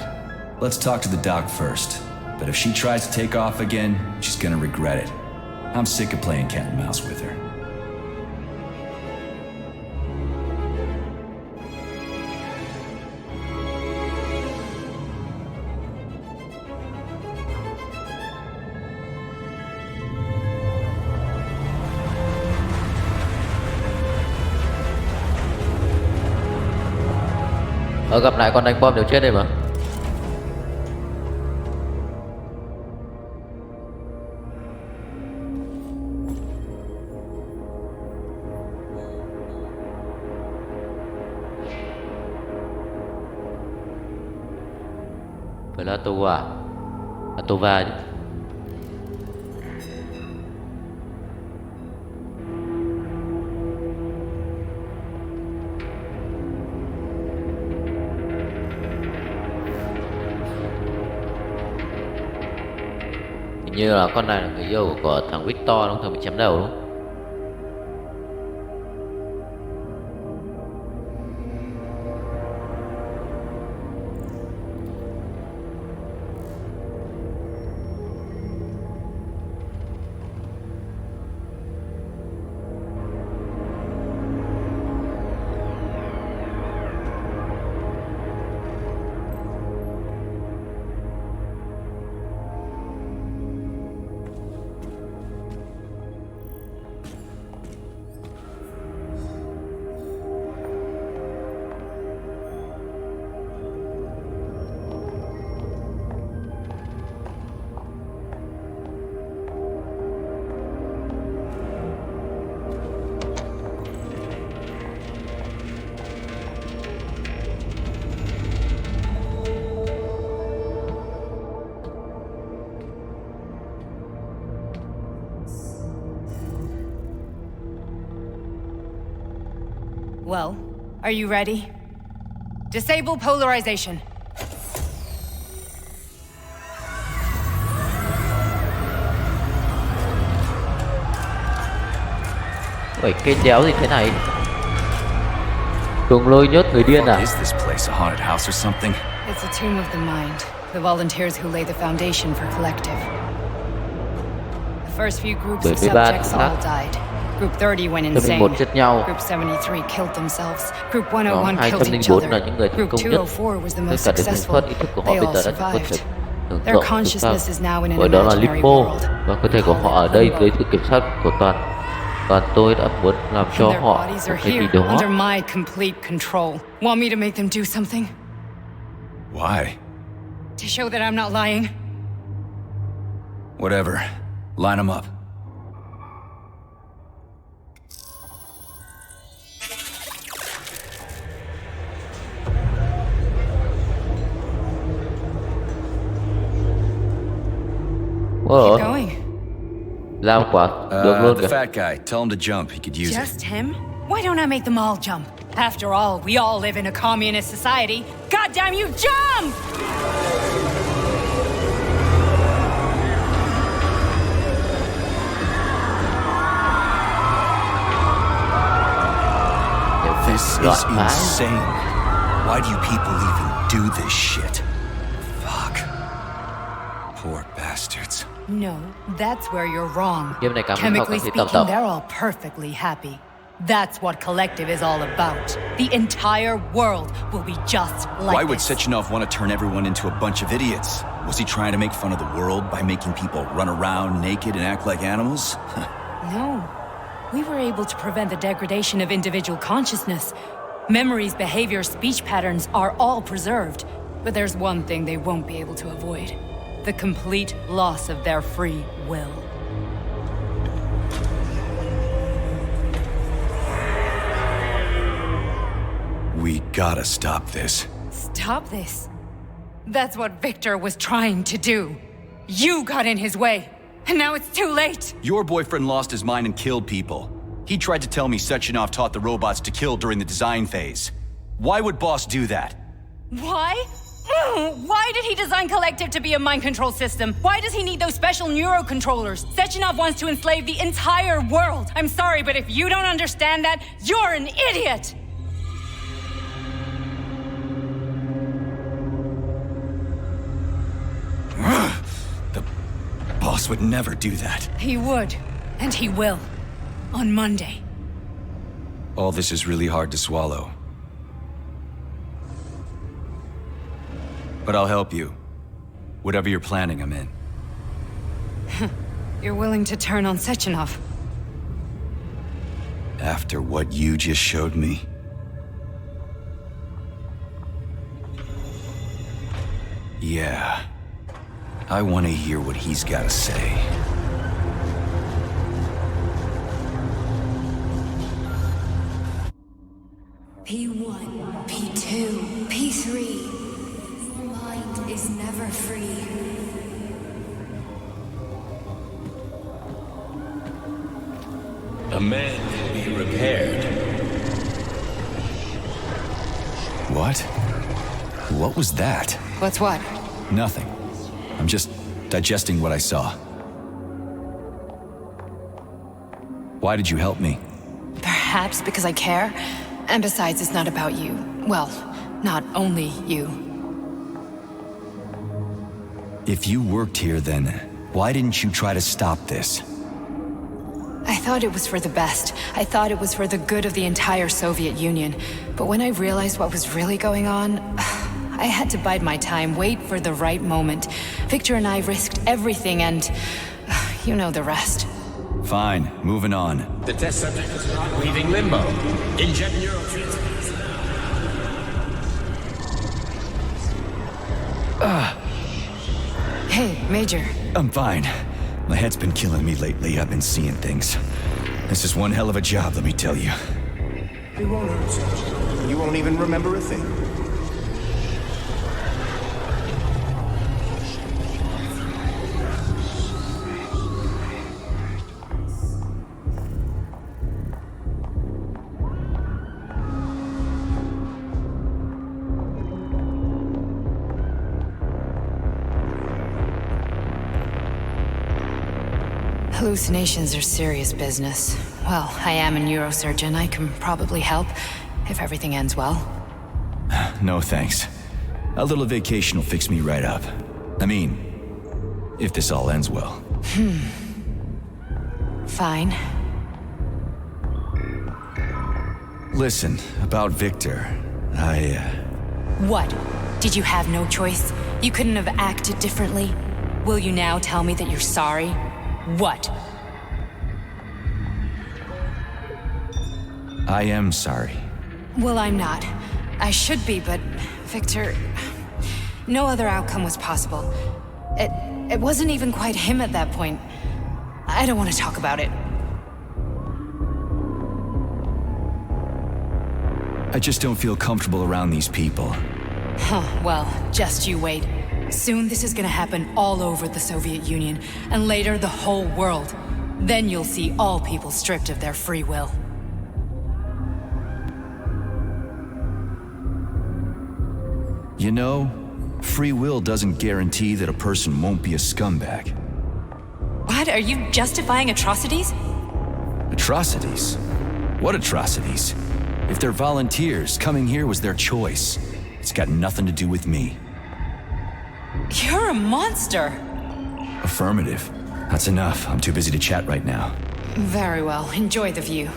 Let's talk to the doc first. But if she tries to take off again, she's gonna regret it. I'm sick of playing cat and mouse with her. Gặp lại con đánh bom đều chết đây mà. Phải là Tova à? Là Tova chứ. Như là con này là người yêu của thằng Victor đúng không? Thằng bị chém đầu đúng không? Well, are you ready? Disable polarization. Vậy cây đéo gì thế này? Đường lôi nhớt người điên à? Is this place a haunted house or something? It's a tomb of the mind. The volunteers who lay the foundation for Collective. The first few groups of subjects all died. Group 30 went insane. Group 73 killed themselves. Group 101 killed each other. Group 204 was the most successful. They all survived. Their consciousness is now in an imaginary world. Và cơ thể của họ ở đây dưới sự kiểm soát của Toàn tôi đã muốn làm cho họ một cái gì đó. Under my complete control. Want me to make them do something? Why? To show that I'm not lying. Whatever. Line them up. Keep going. Làm quả được luôn The kìa. fat guy. Tell him to jump. He could use it. Just him? Why don't I make them all jump? After all, we all live in a communist society. God damn you, jump! This is insane. Why do you people even do this shit? Fuck. Poor bastards. No, that's where you're wrong. Game này cảm thấy Chemically tập speaking, tập. they're all perfectly happy. That's what Collective is all about. The entire world will be just like Why would this. Sechenov want to turn everyone into a bunch of idiots? Was he trying to make fun of the world by making people run around naked and act like animals? No. We were able to prevent the degradation of individual consciousness. Memories, behavior, speech patterns are all preserved. But there's one thing they won't be able to avoid. The complete loss of their free will. We gotta stop this. Stop this. That's what Victor was trying to do. You got in his way, and now it's too late. Your boyfriend lost his mind and killed people. He tried to tell me Sechenov taught the robots to kill during the design phase. Why would Boss do that? Why? Why did he design Collective to be a mind control system? Why does he need those special neurocontrollers? Sechenov wants to enslave the entire world. I'm sorry, but if you don't understand that, you're an idiot! The Boss would never do that. He would, and he will. On Monday. All this is really hard to swallow. But I'll help you. Whatever you're planning, I'm in. You're willing to turn on Sechenov? After what you just showed me? Yeah. I want to hear what he's got to say. P1, P2, P3. Your mind is never free. A man can be repaired. What? What was that? What's what? Nothing. I'm just digesting what I saw. Why did you help me? Perhaps because I care. And besides, it's not about you. Well, not only you. If you worked here, then why didn't you try to stop this? I thought it was for the best. I thought it was for the good of the entire Soviet Union. But when I realized what was really going on, I had to bide my time, wait for the right moment. Victor and I risked everything and you know the rest. Fine, moving on. The test subject is not leaving limbo. Inject neurotransmitters now. Hey, Major. I'm fine. My head's been killing me lately. I've been seeing things. This is one hell of a job, let me tell you. It won't hurt. You won't even remember a thing. Hallucinations are serious business. Well, I am a neurosurgeon. I can probably help, if everything ends well. No thanks. A little vacation will fix me right up. I mean, if this all ends well. Fine. Listen, about Victor, What? Did you have no choice? You couldn't have acted differently? Will you now tell me that you're sorry? What? I am sorry. Well, I'm not. I should be, but Victor... No other outcome was possible. It wasn't even quite him at that point. I don't want to talk about it. I just don't feel comfortable around these people. Huh, well, just you wait. Soon this is gonna happen all over the Soviet Union, and later the whole world. Then you'll see all people stripped of their free will. You know, free will doesn't guarantee that a person won't be a scumbag. What? Are you justifying atrocities? Atrocities? What atrocities? If they're volunteers, coming here was their choice. It's got nothing to do with me. You're a monster! Affirmative. That's enough. I'm too busy to chat right now. Very well. Enjoy the view.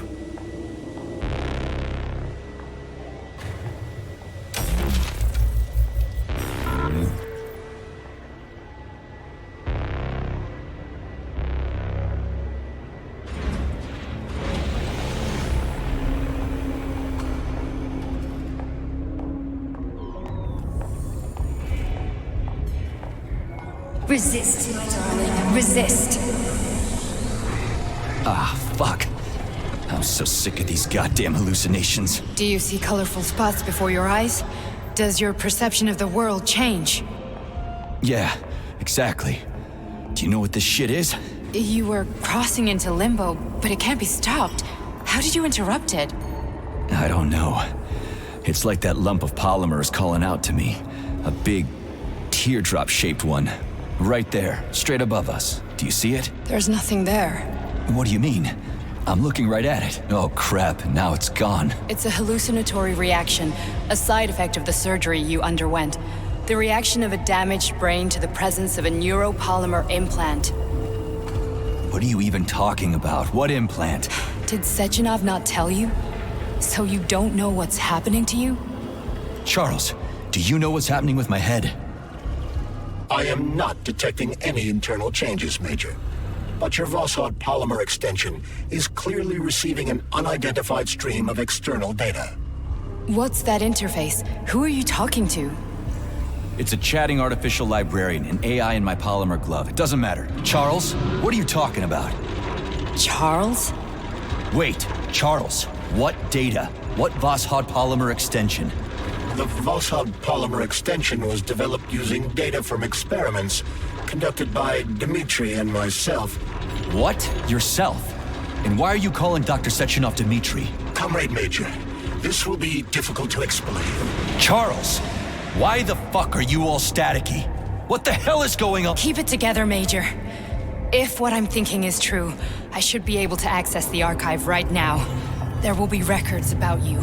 Resist, my darling. Resist. Ah, fuck. I'm so sick of these goddamn hallucinations. Do you see colorful spots before your eyes? Does your perception of the world change? Yeah, exactly. Do you know what this shit is? You were crossing into limbo, but it can't be stopped. How did you interrupt it? I don't know. It's like that lump of polymer is calling out to me. A big, teardrop-shaped one. Right there, straight above us. Do you see it? There's nothing there. What do you mean? I'm looking right at it. Oh crap, now it's gone. It's a hallucinatory reaction, a side effect of the surgery you underwent. The reaction of a damaged brain to the presence of a neuropolymer implant. What are you even talking about? What implant? Did Sechenov not tell you? So you don't know what's happening to you? Charles, do you know what's happening with my head? I am not detecting any internal changes, Major. But your Vossard polymer extension is clearly receiving an unidentified stream of external data. What's that interface? Who are you talking to? It's a chatting artificial librarian, an AI in my polymer glove. It doesn't matter. Charles, what are you talking about? Charles? Wait, Charles, what data? What Vossard polymer extension? The Vossard polymer extension was developed using data from experiments conducted by Dmitri and myself. What? Yourself? And why are you calling Dr. Sechenov Dmitri? Comrade Major, this will be difficult to explain. Charles, why the fuck are you all staticky? What the hell is going on? Keep it together, Major. If what I'm thinking is true, I should be able to access the archive right now. There will be records about you.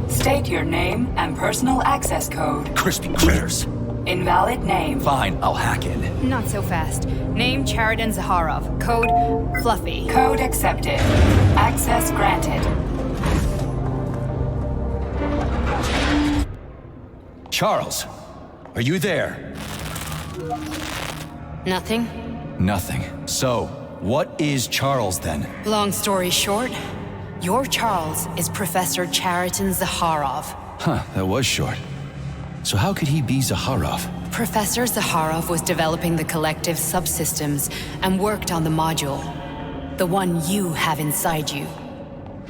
State your name and personal access code. Crispy critters. Invalid name. Fine, I'll hack in. Not so fast. Name Cheriton Zaharov. Code Fluffy. Code accepted. Access granted. Charles, are you there? Nothing? Nothing. So, what is Charles then? Long story short, your Charles is Professor Cheriton Zaharov. Huh, that was short. So how could he be Zaharov? Professor Zaharov was developing the collective subsystems and worked on the module. The one you have inside you.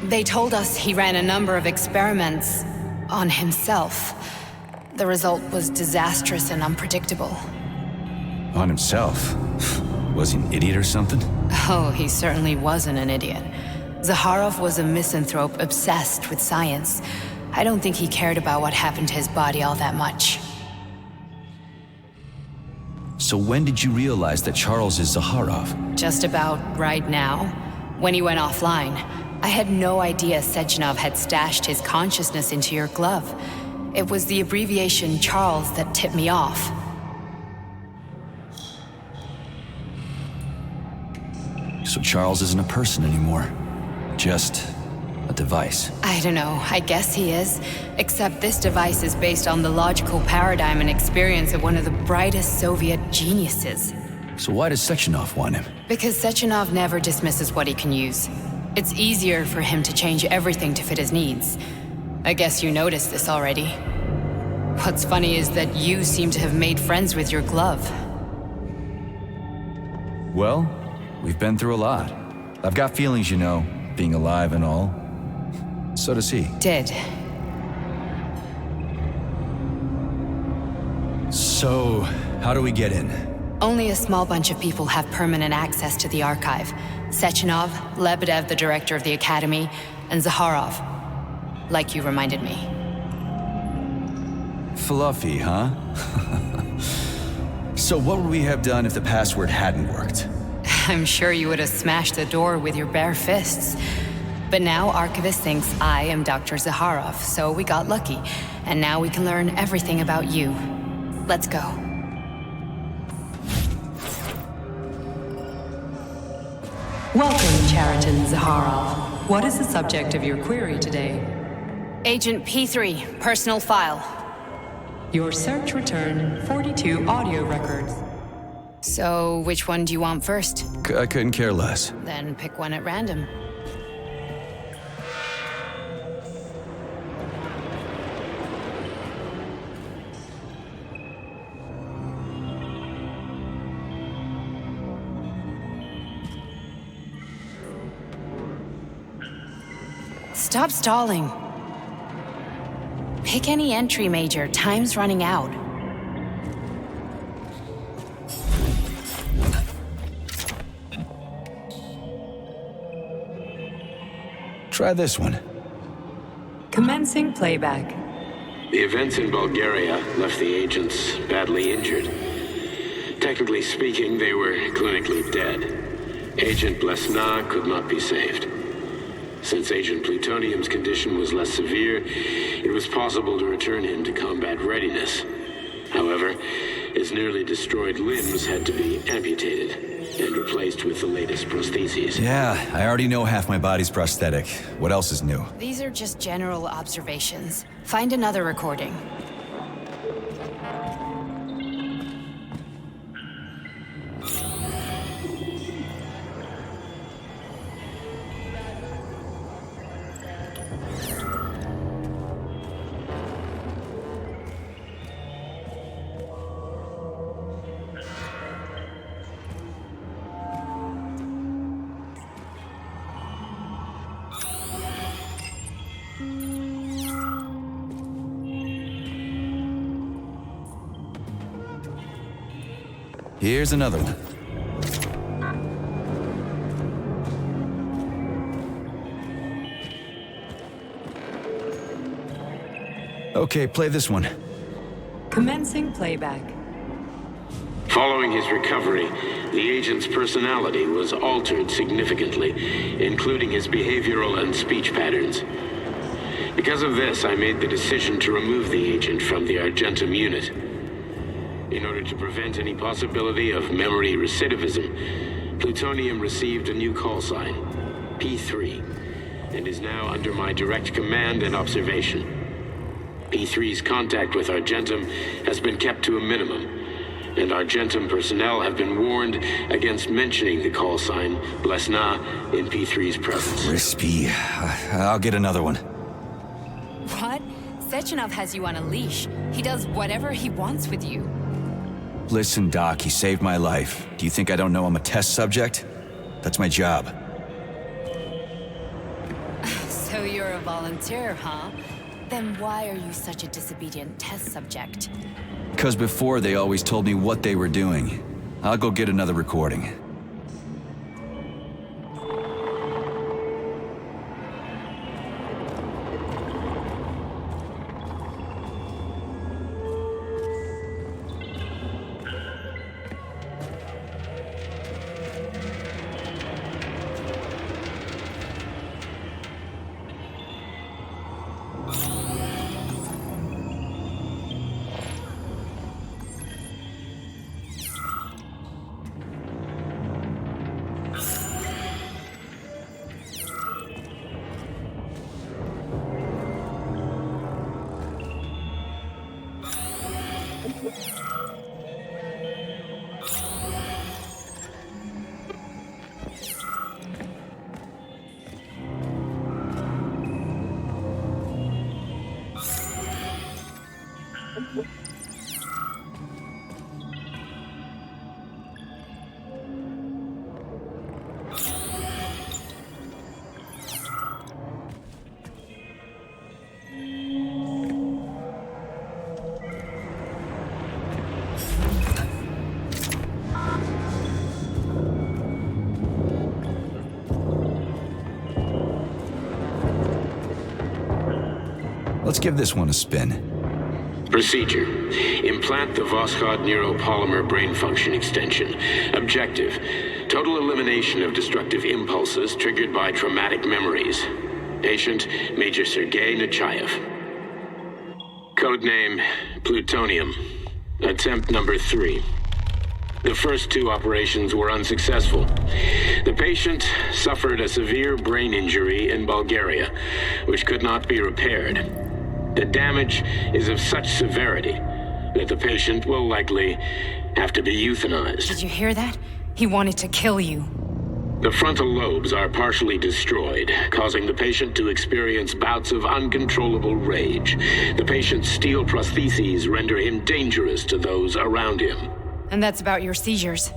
They told us he ran a number of experiments on himself. The result was disastrous and unpredictable. On himself? Was he an idiot or something? Oh, he certainly wasn't an idiot. Zaharov was a misanthrope obsessed with science. I don't think he cared about what happened to his body all that much. So when did you realize that Charles is Zaharov? Just about right now. When he went offline, I had no idea Sechenov had stashed his consciousness into your glove. It was the abbreviation Charles that tipped me off. So Charles isn't a person anymore. Just a device. I don't know, I guess he is. Except this device is based on the logical paradigm and experience of one of the brightest Soviet geniuses. So why does Sechenov want him? Because Sechenov never dismisses what he can use. It's easier for him to change everything to fit his needs. I guess you noticed this already. What's funny is that you seem to have made friends with your glove. Well, we've been through a lot. I've got feelings, you know, being alive and all. So does he. Did. So, how do we get in? Only a small bunch of people have permanent access to the archive. Sechenov, Lebedev, the director of the academy, and Zaharov. Like you reminded me. Fluffy, huh? So what would we have done if the password hadn't worked? I'm sure you would have smashed the door with your bare fists. But now Archivist thinks I am Dr. Zaharov, so we got lucky. And now we can learn everything about you. Let's go. Welcome, Chariton Zaharov. What is the subject of your query today? Agent P3, personal file. Your search returned 42 audio records. So, which one do you want first? I couldn't care less. Then pick one at random. Stop stalling. Pick any entry, Major. Time's running out. Try this one. Commencing playback. The events in Bulgaria left the agents badly injured. Technically speaking, they were clinically dead. Agent Blesna could not be saved. Since Agent Plutonium's condition was less severe, it was possible to return him to combat readiness. However, his nearly destroyed limbs had to be amputated and replaced with the latest prostheses. Yeah, I already know half my body's prosthetic. What else is new? These are just general observations. Find another recording. Here's another one. Okay, play this one. Commencing playback. Following his recovery, the agent's personality was altered significantly, including his behavioral and speech patterns. Because of this, I made the decision to remove the agent from the Argentum unit. In order to prevent any possibility of memory recidivism, Plutonium received a new call sign, P3, and is now under my direct command and observation. P3's contact with Argentum has been kept to a minimum, and Argentum personnel have been warned against mentioning the call sign Blesna in P3's presence. Crispy. I'll get another one. What? Sechenov has you on a leash. He does whatever he wants with you. Listen, Doc, he saved my life. Do you think I don't know I'm a test subject? That's my job. So you're a volunteer, huh? Then why are you such a disobedient test subject? Because before they always told me what they were doing. I'll go get another recording. Let's give this one a spin. Procedure. Implant the Voskhod neuropolymer brain function extension. Objective. Total elimination of destructive impulses triggered by traumatic memories. Patient, Major Sergei Nechayev. Codename, Plutonium. Attempt number 3. The first 2 operations were unsuccessful. The patient suffered a severe brain injury in Bulgaria, which could not be repaired. The damage is of such severity that the patient will likely have to be euthanized. Did you hear that? He wanted to kill you. The frontal lobes are partially destroyed, causing the patient to experience bouts of uncontrollable rage. The patient's steel prostheses render him dangerous to those around him. And that's about your seizures.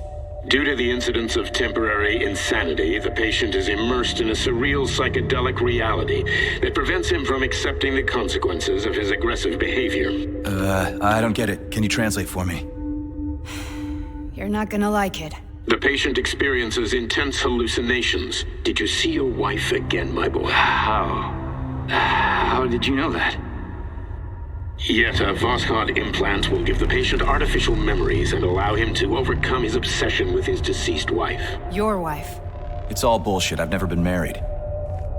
Due to the incidence of temporary insanity, the patient is immersed in a surreal psychedelic reality that prevents him from accepting the consequences of his aggressive behavior. I don't get it. Can you translate for me? You're not gonna like it. The patient experiences intense hallucinations. Did you see your wife again, my boy? How did you know that? Yet a Voskhod implant will give the patient artificial memories and allow him to overcome his obsession with his deceased wife. Your wife. It's all bullshit. I've never been married.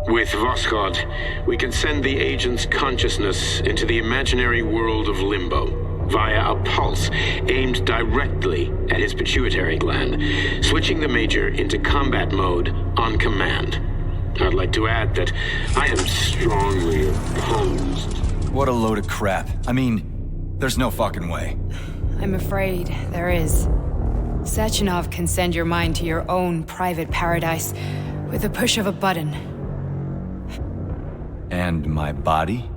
With Voskhod, we can send the agent's consciousness into the imaginary world of limbo via a pulse aimed directly at his pituitary gland, switching the Major into combat mode on command. I'd like to add that I am strongly opposed. What a load of crap. I mean, there's no fucking way. I'm afraid there is. Sechenov can send your mind to your own private paradise with a push of a button. And my body?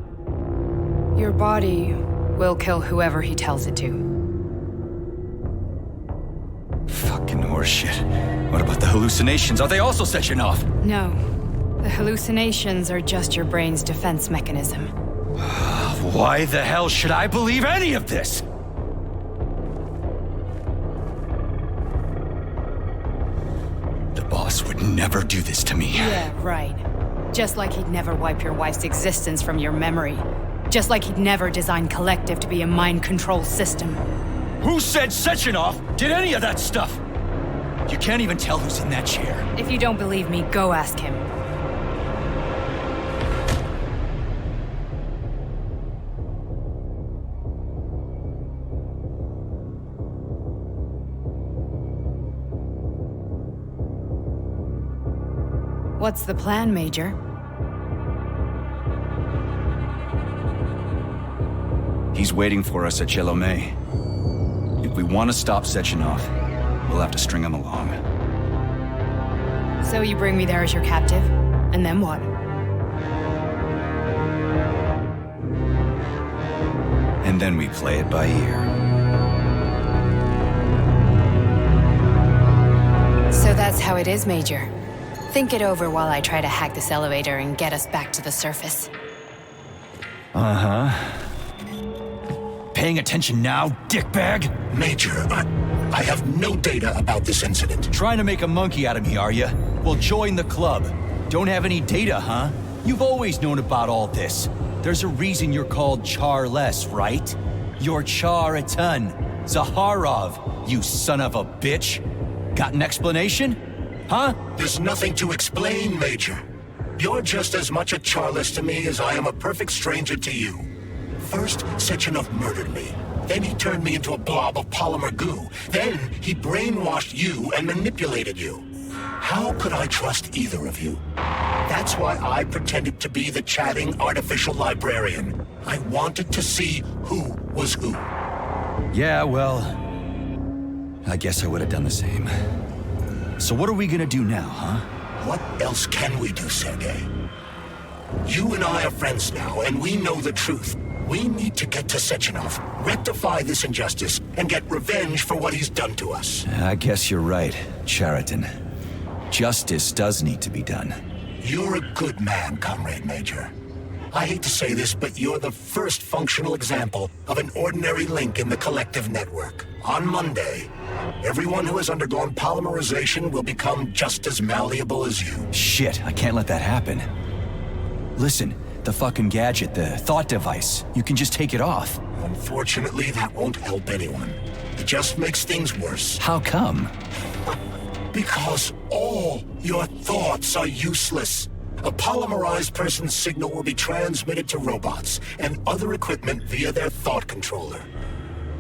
Your body will kill whoever he tells it to. Fucking horseshit. What about the hallucinations? Are they also Sechenov? No. The hallucinations are just your brain's defense mechanism. Why the hell should I believe any of this? The boss would never do this to me. Yeah, right. Just like he'd never wipe your wife's existence from your memory. Just like he'd never design Collective to be a mind control system. Who said Sechenov did any of that stuff? You can't even tell who's in that chair. If you don't believe me, go ask him. What's the plan, Major? He's waiting for us at Chelomey. If we want to stop Sechenov, we'll have to string him along. So you bring me there as your captive, and then what? And then we play it by ear. So that's how it is, Major. Think it over while I try to hack this elevator and get us back to the surface. Uh-huh. Paying attention now, dickbag? Major, I have no data about this incident. Trying to make a monkey out of me, are you? Well, join the club. Don't have any data, huh? You've always known about all this. There's a reason you're called Charless, right? You're Char a ton. Zaharov, you son of a bitch. Got an explanation? Huh? There's nothing to explain, Major. You're just as much a Charless to me as I am a perfect stranger to you. First, Sechenov murdered me. Then he turned me into a blob of polymer goo. Then he brainwashed you and manipulated you. How could I trust either of you? That's why I pretended to be the chatting artificial librarian. I wanted to see who was who. Yeah, well, I guess I would have done the same. So what are we gonna do now, huh? What else can we do, Sergei? You and I are friends now, and we know the truth. We need to get to Sechenov, rectify this injustice, and get revenge for what he's done to us. I guess you're right, Chariton. Justice does need to be done. You're a good man, Comrade Major. I hate to say this, but you're the first functional example of an ordinary link in the collective network. On Monday, everyone who has undergone polymerization will become just as malleable as you. Shit, I can't let that happen. Listen, the fucking gadget, the thought device, you can just take it off. Unfortunately, that won't help anyone. It just makes things worse. How come? Because all your thoughts are useless. A polymerized person's signal will be transmitted to robots and other equipment via their thought controller.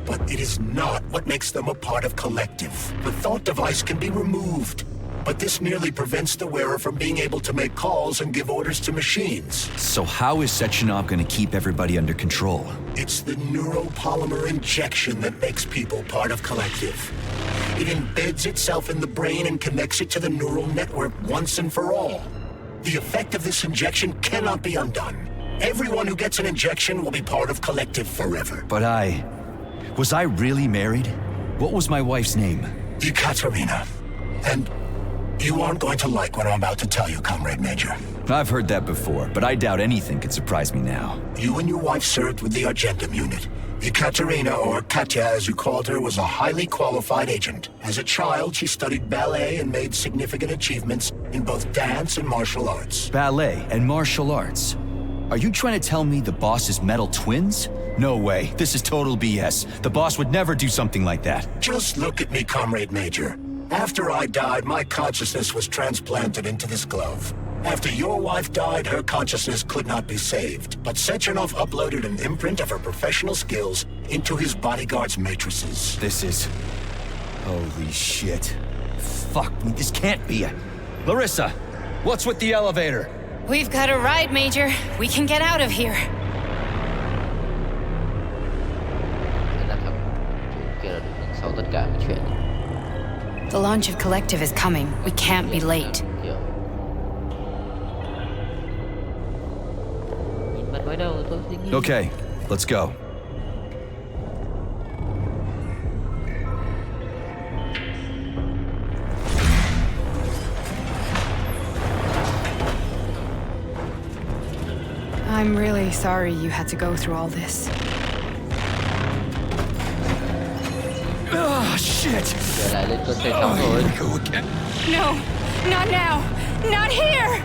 But it is not what makes them a part of Collective. The thought device can be removed, but this merely prevents the wearer from being able to make calls and give orders to machines. So how is Sechenov gonna keep everybody under control? It's the neuropolymer injection that makes people part of Collective. It embeds itself in the brain and connects it to the neural network once and for all. The effect of this injection cannot be undone. Everyone who gets an injection will be part of Collective forever. But was I really married? What was my wife's name? Ekaterina. And you aren't going to like what I'm about to tell you, Comrade Major. I've heard that before, but I doubt anything could surprise me now. You and your wife served with the Argentum unit. Ekaterina, or Katya as you called her, was a highly qualified agent. As a child, she studied ballet and made significant achievements in both dance and martial arts. Ballet and martial arts? Are you trying to tell me the boss is metal twins? No way, this is total BS. The boss would never do something like that. Just look at me, Comrade Major. After I died, my consciousness was transplanted into this glove. After your wife died, her consciousness could not be saved. But Sechenov uploaded an imprint of her professional skills into his bodyguard's matrices. This is... holy shit. Fuck me, this can't be it. Larissa, what's with the elevator? We've got a ride, Major. We can get out of here. The launch of Collective is coming. We can't be late. Okay, let's go. I'm really sorry you had to go through all this. Oh, shit! Go again. No, not now! Not here!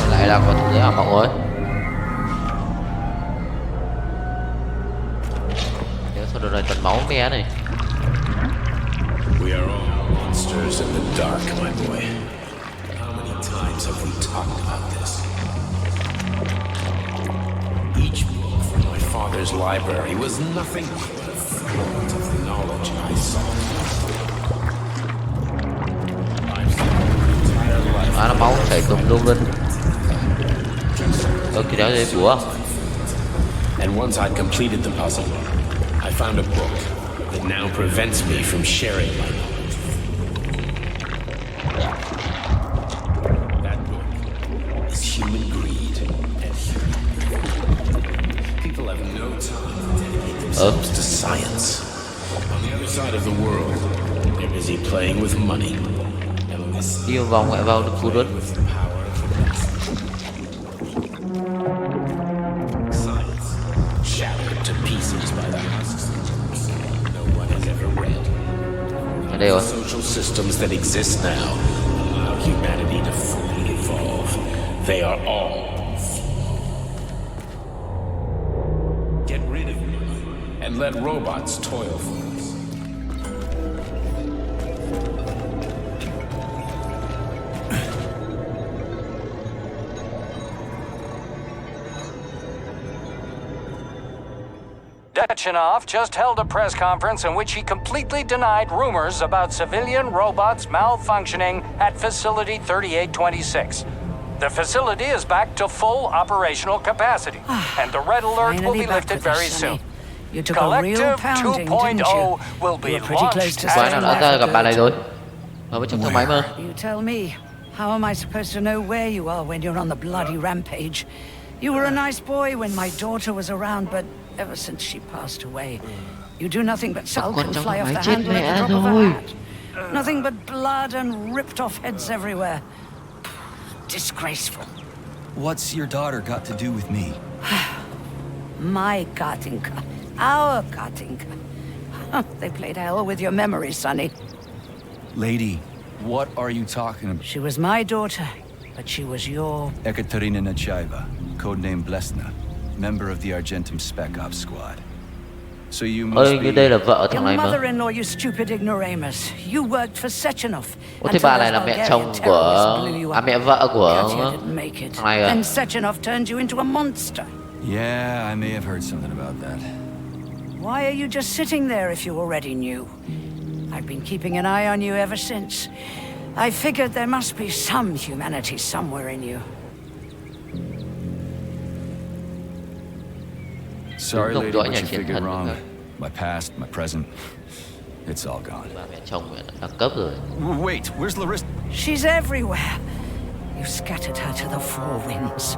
Lại là con thứ hả mọi người? Nếu sau đó tận máu me này. We are all monsters in the dark, my boy. How many times have we talked about this? Each book from my father's library was nothing but a fragment of the knowledge I sought. I've spent my entire life. Nó máu chảy tùm lum lên. Kỳ đó dễ búa. And once I'd completed the puzzle, I found a book that now prevents me from sharing my knowledge. That book is human greed and people have no time to dedicate themselves to science. On the other side of the world, they're busy playing with money. Đi vòng lại vào được phút luôn. The social systems that exist now allow humanity to fully evolve. They are all flawed. Get rid of money and let robots toil for us. Sechenov just held a press conference in which he completely denied rumors about civilian robots malfunctioning at Facility 3826. The facility is back to full operational capacity, and the red alert will be lifted very soon. You took a real pounding, didn't you? Will be pretty close to Quái nào đã ra gặp bà này rồi. Ở bên trong thang máy mà. You tell me. How am I supposed to know where you are when you're on the bloody rampage? You were a nice boy when my daughter was around, but ever since she passed away, you do nothing but sulk and fly off the handle at the drop of a hat. Nothing but blood and ripped off heads everywhere. Disgraceful. What's your daughter got to do with me? My Katinka. Our Katinka. They played hell with your memory, Sonny. Lady, what are you talking about? She was my daughter, but she was your... Ekaterina Nechaeva, codename Blesna, member of the Argentum Spec Ops Squad. So you must be... đây là vợ thằng Your này mà. mother-in-law, you stupid ignoramus. You worked for Sechenov. Thế bà này là mẹ chồng của... mẹ vợ của thằng này à? And Sechenov turned you into a monster. Yeah, I may have heard something about that. Why are you just sitting there if you already knew? I've been keeping an eye on you ever since. I figured there must be some humanity somewhere in you. Sorry, lady, but you figured wrong. My past, my present, it's all gone. Wait, where's Larissa? She's everywhere. You scattered her to the four winds.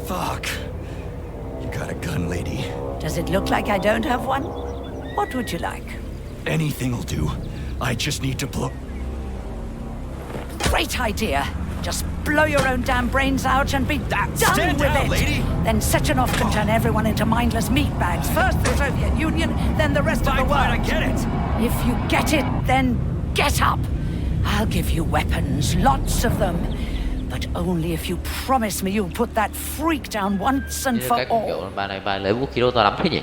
Fuck. You got a gun, lady. Does it look like I don't have one? What would you like? Anything will do. I just need to blow... Great idea. Just blow your own damn brains out and be done Stand with down, it. lady. Then Sechenov can turn everyone into mindless meatbags. First the Soviet Union, then the rest of the world. I get it. If you get it, then get up. I'll give you weapons, lots of them. But only if you promise me you'll put that freak down once and for all. Bà này bà lấy vũ khí đâu to lắm thế nhỉ?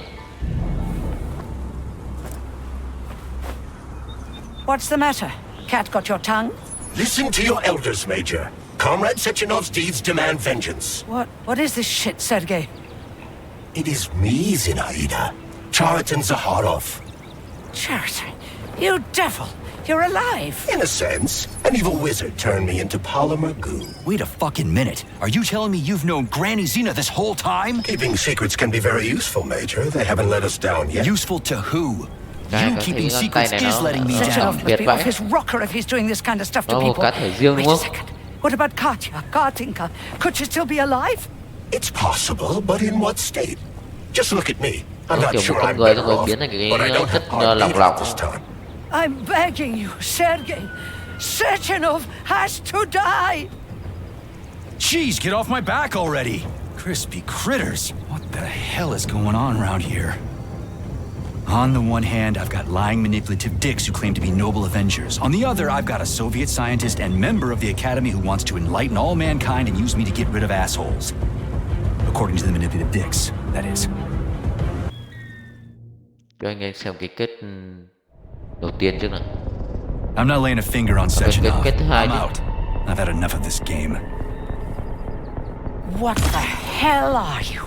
What's the matter? Cat got your tongue? Listen to your elders, Major. Comrade Sechenov's deeds demand vengeance. What is this shit, Sergei? It is me, Zinaida. Chariton Zaharov. Chariton? You devil! You're alive! In a sense. An evil wizard turned me into polymer goo. Wait a fucking minute. Are you telling me you've known Granny Zena this whole time? Keeping secrets can be very useful, Major. They haven't let us down yet. Useful to who? You keeping secrets is letting me down. Sechenov must be off his rocker if he's doing this kind of stuff to people. Wait a second. What about Katya, Katinka? Could she still be alive? It's possible, but in what state? Just look at me. I'm not sure I'm better off, but I don't have heartbeat this time. I'm begging you, Sergei. Sechenov has to die! Jeez, get off my back already! Crispy critters. What the hell is going on around here? On the one hand, I've got lying, manipulative dicks who claim to be noble avengers. On the other, I've got a Soviet scientist and member of the Academy who wants to enlighten all mankind and use me to get rid of assholes. According to the manipulative dicks, that is. Cho anh em xem cái kết đầu tiên trước nào. I'm not laying a finger on Sechenov. I'm out. I've had enough of this game. What the hell are you?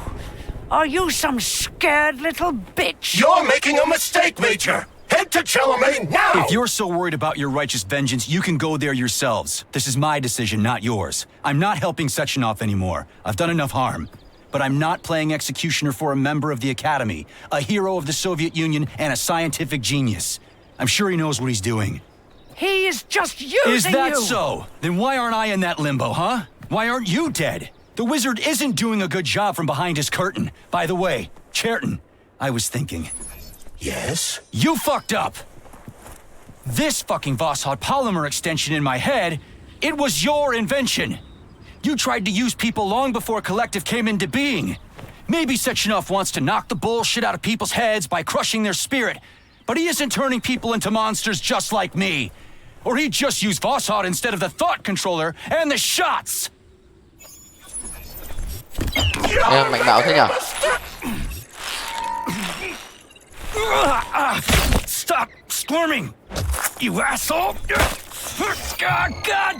Are you some scared little bitch? You're making a mistake, Major! Head to Chalamet now! If you're so worried about your righteous vengeance, you can go there yourselves. This is my decision, not yours. I'm not helping Sechenov anymore. I've done enough harm. But I'm not playing executioner for a member of the Academy, a hero of the Soviet Union, and a scientific genius. I'm sure he knows what he's doing. He is just using you! Is that so? Then why aren't I in that limbo, huh? Why aren't you dead? The wizard isn't doing a good job from behind his curtain. By the way, Cherton, I was thinking... Yes? You fucked up! This fucking Voskhod polymer extension in my head, it was your invention! You tried to use people long before Collective came into being. Maybe Sechenov wants to knock the bullshit out of people's heads by crushing their spirit, but he isn't turning people into monsters just like me. Or he'd just use Voskhod instead of the thought controller and the shots! Em mạnh bạo thế nhở? Stop squirming, you asshole! God!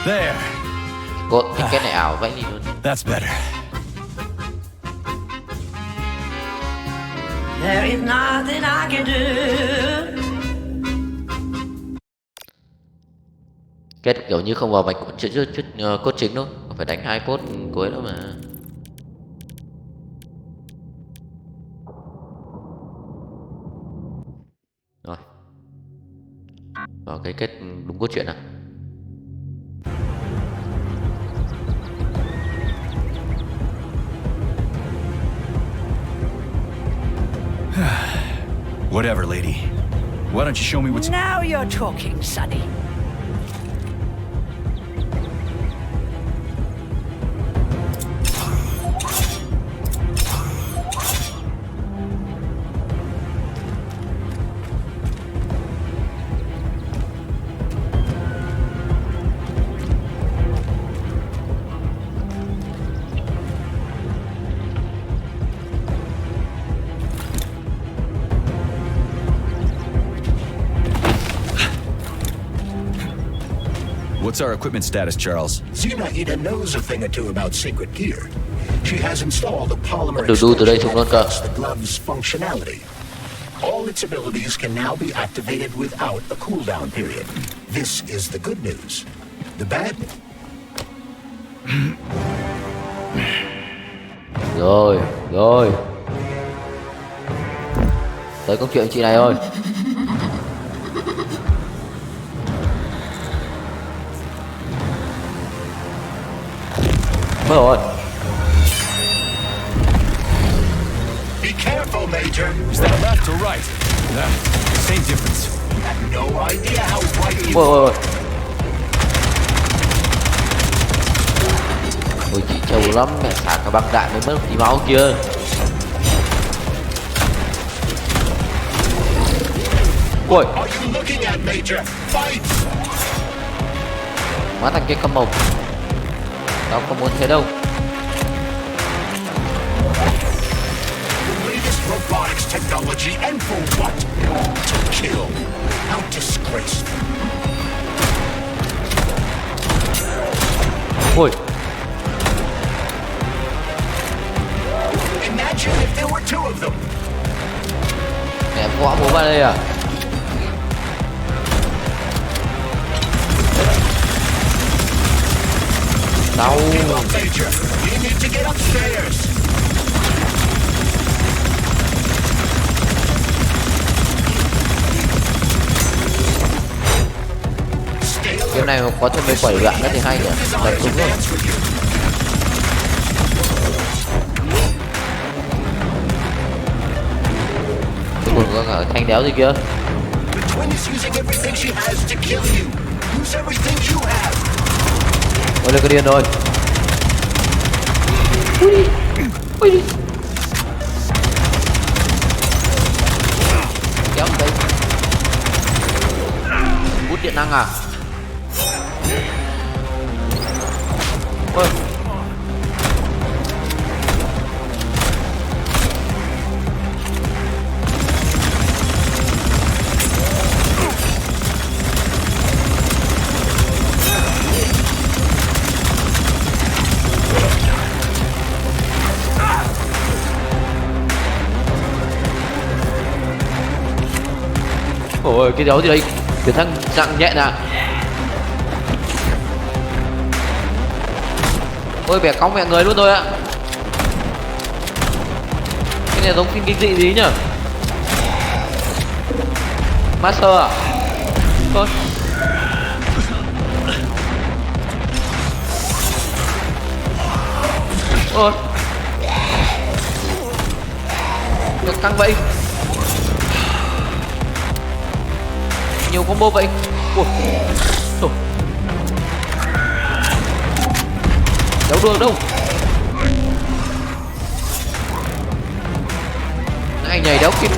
There. Cái này ảo vãi đi luôn. That's better. There is nothing I can do. Kết kiểu như không vào mạch cốt chính đâu, phải đánh 2 cốt cuối đó mà. Rồi. Vào cái kết đúng cốt truyện nào. Whatever, lady. Why don't you show me what's... Now you're talking, Sonny. What's our equipment status, Charles? Zinaida knows a thing or two about secret gear. She has installed a polymer từ đây xuống luôn cơ. the glove's functionality. All its abilities can now be activated without a cooldown period. This is the good news. The bad? Rồi. Tới câu chuyện chị này thôi. Mất rồi. Be careful, Major. Is that left or right? Same difference. You have no idea how right you Ôi. Ôi chị trâu lắm, mẹ xả cả băng đạn mới mất tí máu kia. Ôi. Hóa thành cái căm mồng. Tao không muốn thế đâu. robotics technology and for what? To kill. How disgraceful. Ôi. Imagine if there were two of them. Mẹ gõ bố vào đây à? Đau. Major, you need to get upstairs. Game này có thêm mấy quẩy đoạn nữa thì hay nhỉ? Đập đúng rồi. Cuối cùng có cả thanh đéo gì kia. Ôi lên cái điên rồi. Ui đi. Kéo đây. Hút điện năng à? Ôi. Ôi cái đéo gì đây? Cái thằng dạng nhẹ nè. Ôi bẻ cong mẹ người luôn rồi ạ. Cái này giống phim kinh dị gì nhỉ? Master à? Thôi. Ôi. Nó căng vậy. Nhiều combo vậy. Ủa. Đâu được đâu. Anh nhảy đéo kịp.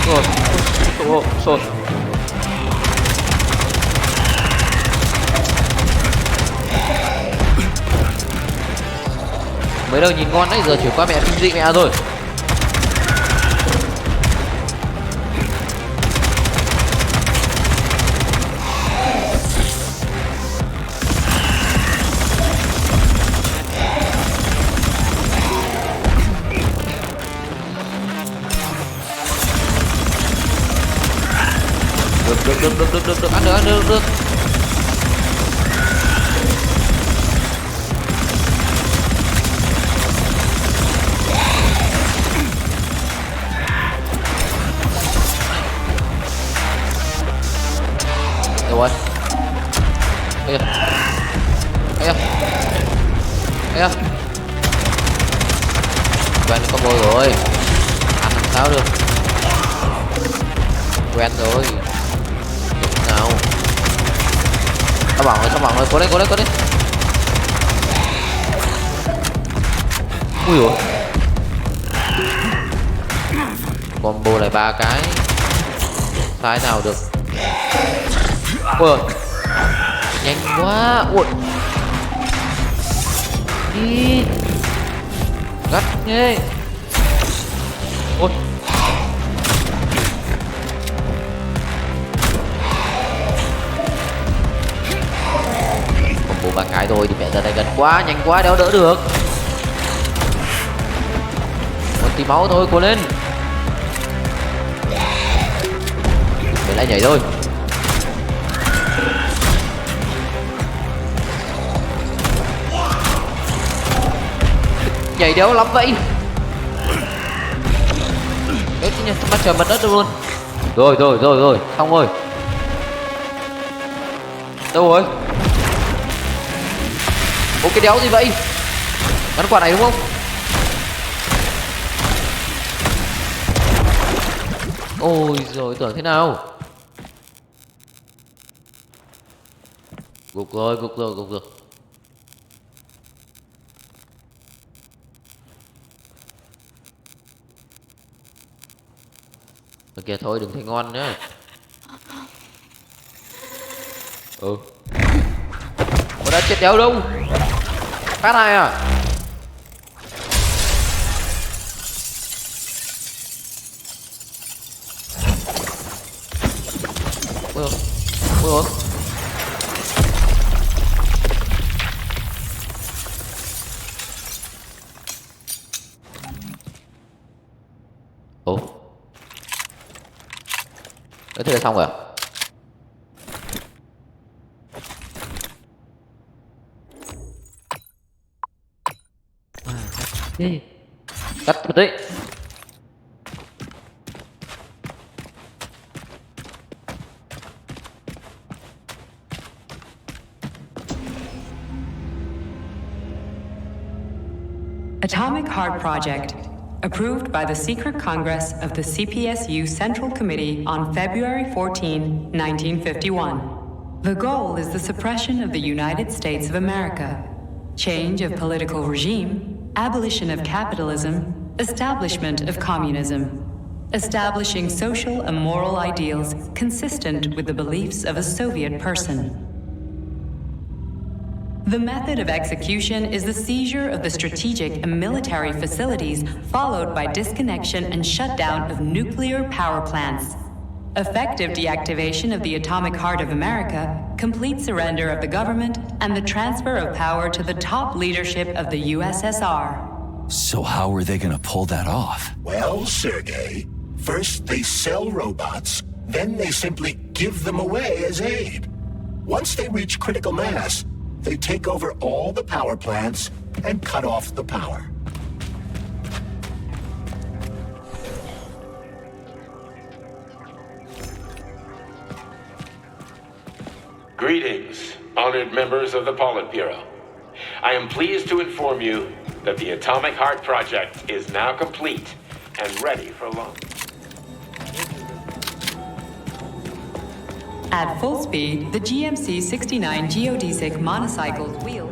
Rồi. Rồi. Mới đầu nhìn ngon đấy, giờ chuyển qua mẹ kinh dị mẹ rồi. Được, ăn được. Đâu rồi? Ây da. Quen combo rồi. Ăn làm sao được. Quen rồi. Được nào. Sao bằng rồi. Cố lên. Ui dồi. Combo lại 3 cái. Sai nào được. Ui. Nhanh quá. Ui. Đi. Gắt ghê. Ôi. Combo 3 cái thôi thì mẹ ra đây gần quá, nhanh quá, đéo đỡ được. Một tí máu thôi, cố lên. Để lại nhảy thôi. Nhảy đéo lắm vậy. Đấy chứ nha, mắt trời mặt đất luôn. Rồi, xong rồi. Đâu rồi? Ủa cái đéo gì vậy? Bắn quả này đúng không? Ôi rồi tưởng thế nào? Gục rồi. Kìa thôi đừng thấy ngon nhá. Ủa đã chết đéo đâu. Phát này à? Ủa. Thế là xong rồi à? Cắt một tí. Atomic Heart Project, approved by the Secret Congress of the CPSU Central Committee on February 14, 1951. The goal is the suppression of the United States of America, change of political regime, abolition of capitalism, establishment of communism, establishing social and moral ideals consistent with the beliefs of a Soviet person. The method of execution is the seizure of the strategic and military facilities, followed by disconnection and shutdown of nuclear power plants. Effective deactivation of the atomic heart of America, complete surrender of the government, and the transfer of power to the top leadership of the USSR. So how are they gonna pull that off? Well, Sergei, first they sell robots, then they simply give them away as aid. Once they reach critical mass, they take over all the power plants and cut off the power. Greetings, honored members of the Politburo. I am pleased to inform you that the Atomic Heart Project is now complete and ready for launch. At full speed, the GMC-69 geodesic monocycle's wheel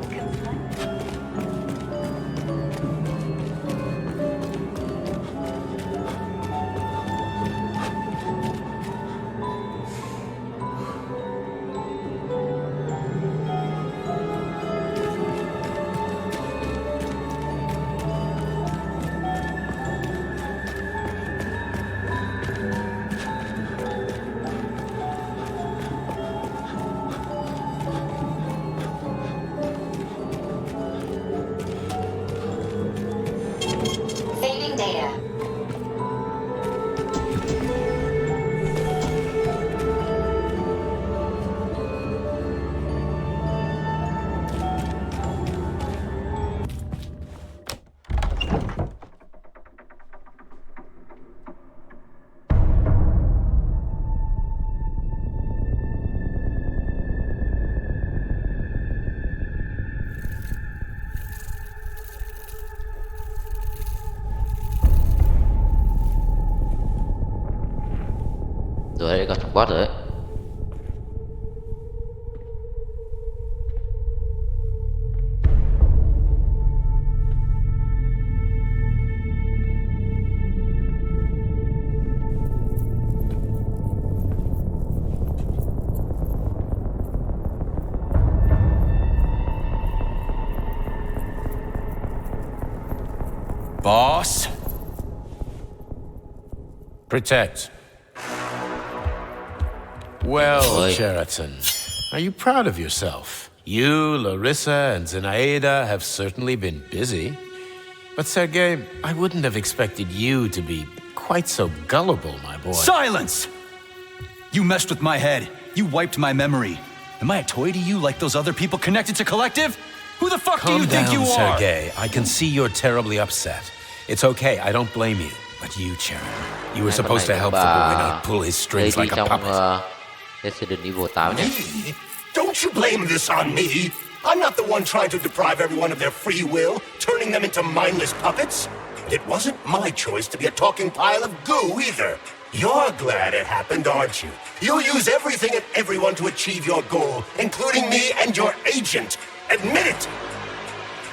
quát rồi đấy. Boss? Protect. Well, Sheraton, are you proud of yourself? You, Larissa, and Zenaida have certainly been busy. But Sergei, I wouldn't have expected you to be quite so gullible, my boy. Silence! You messed with my head. You wiped my memory. Am I a toy to you like those other people connected to Collective? Who the fuck do you think you are? Sergei. I can see you're terribly upset. It's okay, I don't blame you. But you, Cherry, you were supposed to help the boy, not pull his strings like a puppet. Resident Evil 8 nhé. Me? Don't you blame this on me. I'm not the one trying to deprive everyone of their free will, turning them into mindless puppets. It wasn't my choice to be a talking pile of goo either. You're glad it happened, aren't you? You'll use everything and everyone to achieve your goal, including me and your agent. Admit it!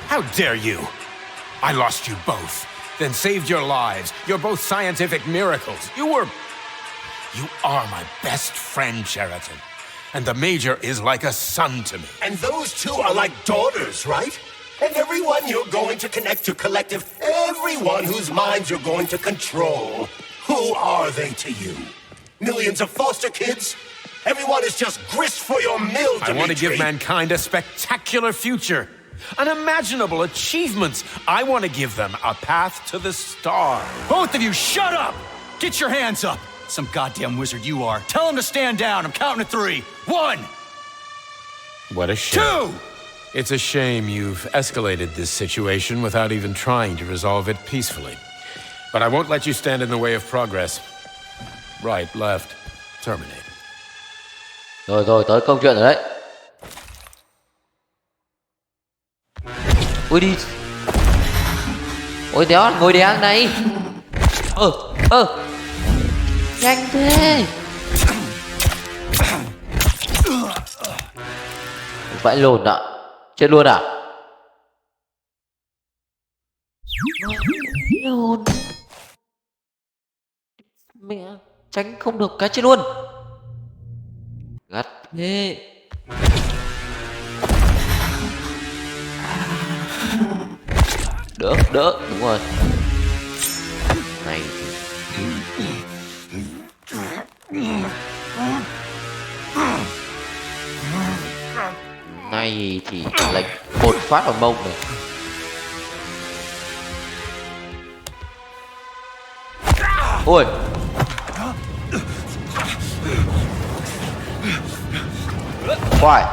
How dare you? I lost you both, then saved your lives. You're both scientific miracles. You are my best friend, Sheraton. And the Major is like a son to me. And those two are like daughters, right? And everyone you're going to connect to Collective, everyone whose minds you're going to control. Who are they to you? Millions of foster kids? Everyone is just grist for your mill, Dimitri. I want to give mankind a spectacular future. Unimaginable achievements. I want to give them a path to the star. Both of you, shut up! Get your hands up! Some goddamn wizard you are. Tell him to stand down. I'm counting to 3. 1! What a shame. 2! It's a shame you've escalated this situation without even trying to resolve it peacefully. But I won't let you stand in the way of progress. Right, left, terminate. Rồi, tới câu chuyện rồi đấy. Ui đi. Ôi đéo, ngồi đéo này. Nhanh thế. Vãi lồn ạ. Chết luôn à? Lồn. Mẹ, tránh không được cái chết luôn. Gắt thế. Đỡ, đúng rồi. Này này thì lệnh một phát vào mông này. Ôi. Khoai.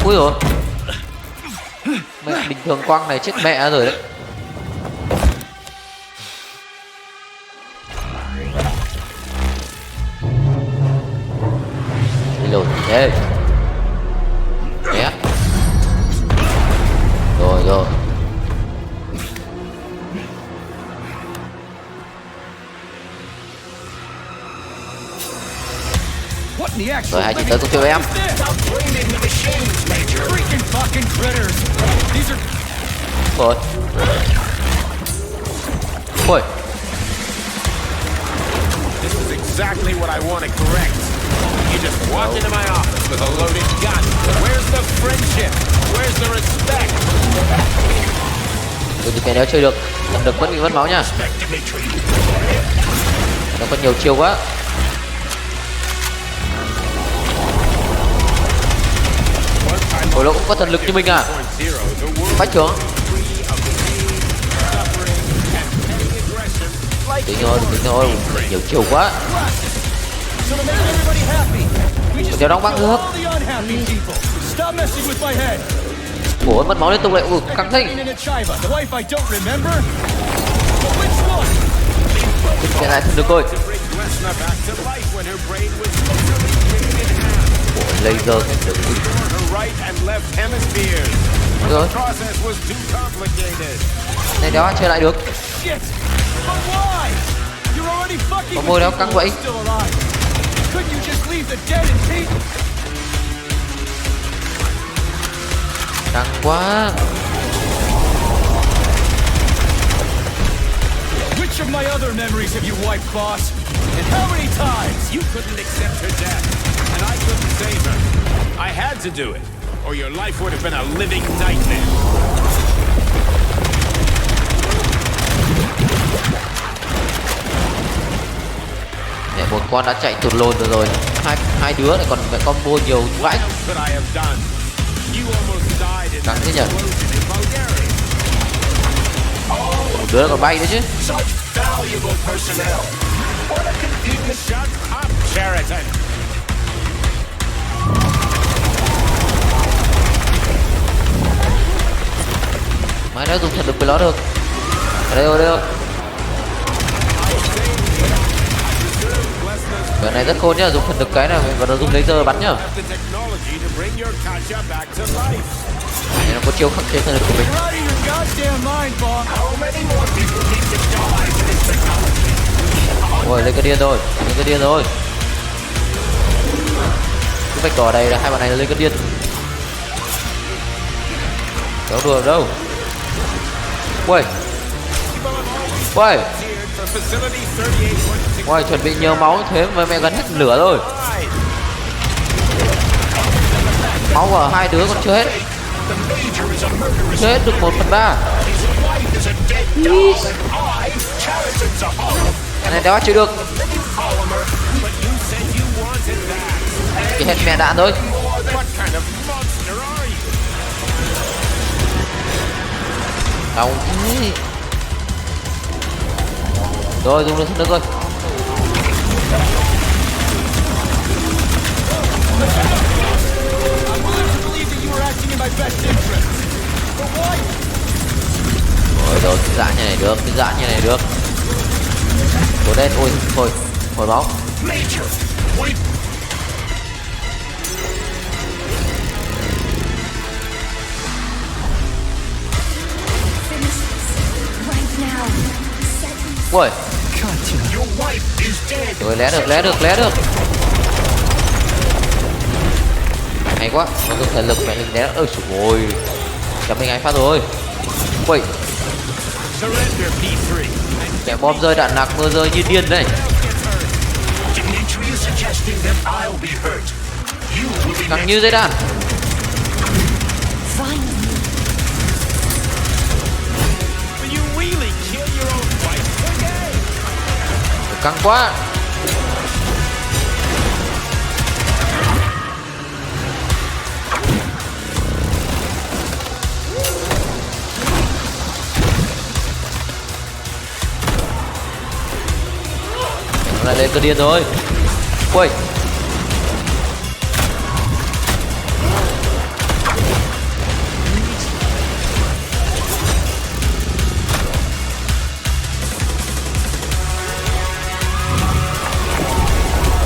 Ui rồi. Mẹ bình thường quăng này chết mẹ rồi đấy. Lột thế. Né. Rồi. Rồi hai chị tới cùng chơi với em. Rồi. Ôi. This is exactly what I want to correct. You just walked into my office with a loaded gun. Where's the friendship? Where's the respect? Tôi thì nếu chơi được, nhận được vẫn bị mất máu nha. Nó có nhiều chiêu quá. Ôi nó cũng có thần lực như mình à. Bách trưởng. Tính thôi, nhiều chiều quá. Kéo đóng băng nước. Ủa mất máu liên tục lại. Căng thinh. Cái lại thần lực rồi. Laser được. Rồi. Này đó chơi lại được. Có môi đâu căng vậy. Căng quá. Which of my other memories have you wiped, boss? And how many times? You couldn't accept her death, and I couldn't save her. I had to do it, or your life would have been a living nightmare. Mẹ một con đã chạy tụt lồn rồi. Hai đứa lại còn mẹ combo nhiều vãi. Căng thế nhỉ. Một đứa còn bay nữa chứ. Mai đã dùng thần lực với nó được. Ở đây rồi. Cái này rất khôn nhá, dùng thần lực cái này và nó dùng laser bắn nhá. Này nó có chiêu khắc chế thần lực của mình. Ôi lên cái điên rồi, cái vạch đỏ đây là hai bạn này lên cái điên. Đâu đùa đâu. Ui. Ui, chuẩn bị nhiều máu thế mà mẹ gần hết lửa rồi. Máu của hai đứa còn chưa hết. Chưa hết được 1/3. Cái này đéo chịu được. Chỉ hết mẹ đạn thôi. Đau thế. Rồi dùng được rồi. Rồi cái dạng như này được, Cố lên, ôi thôi, hồi máu. Ui. Rồi lé được. Hay quá, nó dùng thần lực mẹ mình né. Ôi ôi. Chấm mình 2 phát rồi. Ui. Mẹ bom rơi đạn nạc mưa rơi như điên đây. Căng như dây đàn. Căng quá. Nó lại lên cơ điên rồi. Ui.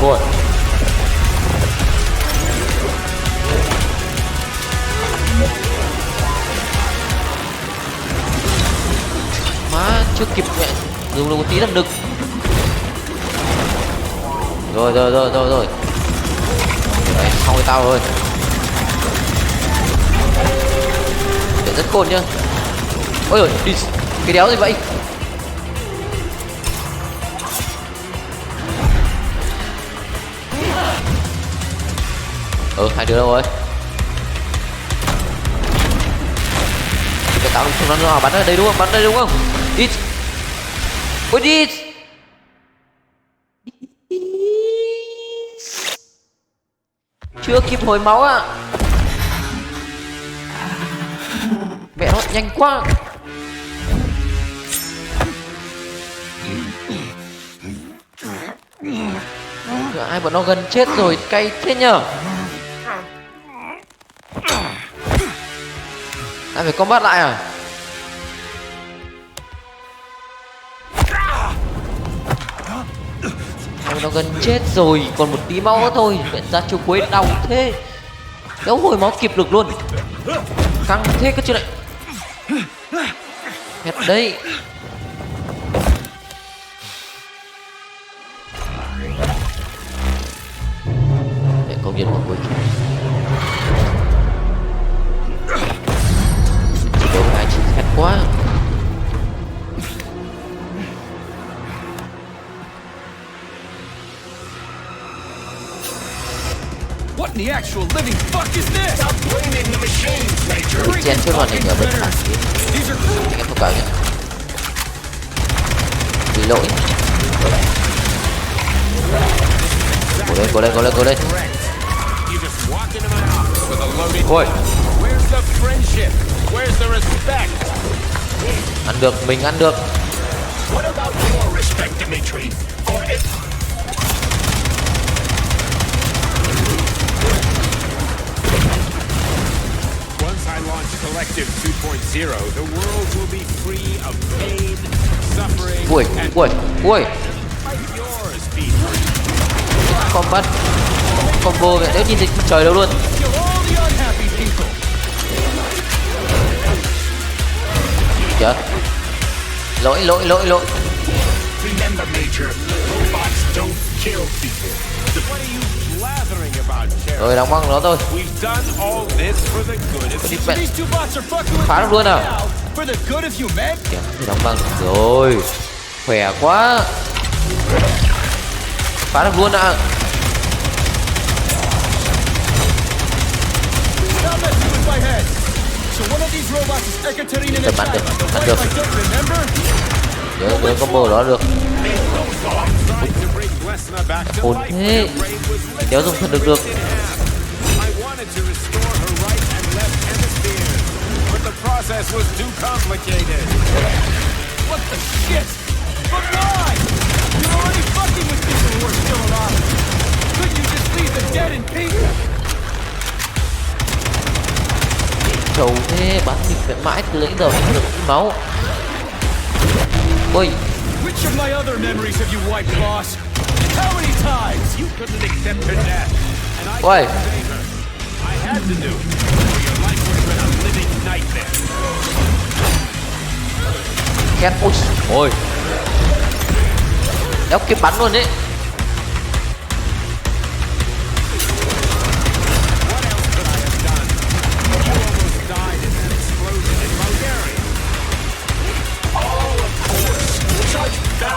Ui. Má chưa kịp mẹ dùng được một tí làm đực. Rồi. Đấy, xong với tao rồi. Để rất khôn nhá. Ôi giời, đi cái đéo gì vậy? Hai đứa đâu rồi? Cái tao chúng nó bắn ở đây đúng không? Đi. Ôi đi. Chưa kịp hồi máu à. Mẹ nó nhanh quá. Ai bọn nó gần chết rồi, cay thế nhở. Ai phải combat lại à? Nó gần chết rồi, còn một tí máu nữa thôi. Hiện ra chiêu cuối đau thế. Đéo hồi máu kịp được luôn. Căng thế cái chuyện này. Mệt đấy. công nhận mọi người. Đấu hai chính xác quá. What in the actual living fuck is this? Stop blaming the machines, Major. Chen trước màn hình ở bên phải. Anh em thông cảm nhé. Bị lỗi. Cố lên. Ôi. Ăn được, mình ăn được. What about your respect, Dimitri? Or it... Once I launch Collective 2.0, the world will be free of pain, suffering, and ui. Combat combo vậy, nếu nhìn thấy trời đâu luôn. Chết. Lỗi. Remember, Major, robots don't kill people. What are you blathering about, Sheriff? Rồi đóng băng nó thôi. We've done all this for the good of humanity. Phá được luôn à? For the good of humanity. Thì đóng băng rồi. Khỏe quá. Phá được luôn ạ. Tầm ăn được. Nhớ combo đó được. Ổn thế. Đéo dùng thần được. What the shit? But why? You're already fucking with people who are still alive. Couldn't you just leave the dead in peace? Trầu thế, bắn mình phải mãi từ lấy giờ không được máu. Ôi. Which of my other memories have you wiped, boss? How many times? You couldn't accept her death, and I Why? couldn't save her. I had to do it, or your life would have been a living nightmare. Khét, ôi. Đéo kịp bắn luôn đấy.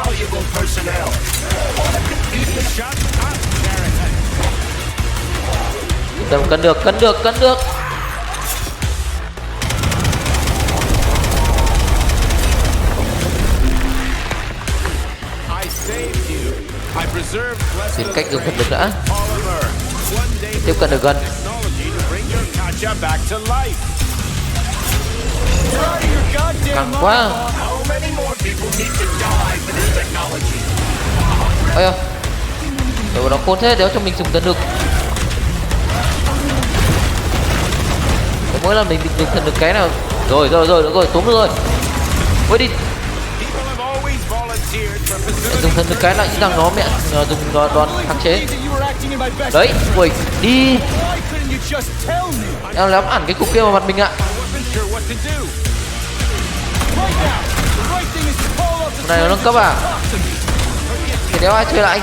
Valuable personnel. Shut up, Garrison. Cân được. I saved you. I preserved Tìm cách dùng thuật lực đã. polymer. One day Tiếp cận được gần. technology to bring your Katja back to life. Căng quá. How many more people need to die for this technology? Ây da. Đồ nó khôn thế, đéo cho mình dùng thần lực. Mỗi lần mình dùng thần lực cái nào. Rồi, túm được rồi. Quay đi. Dùng thần lực cái lại như rằng nó mẹ dùng đòn kháng chế. Đấy, quay đi. Em lém ẳn cái cục kia vào mặt mình ạ. Hôm nay nó nâng cấp à? Thì đéo ai chơi lại.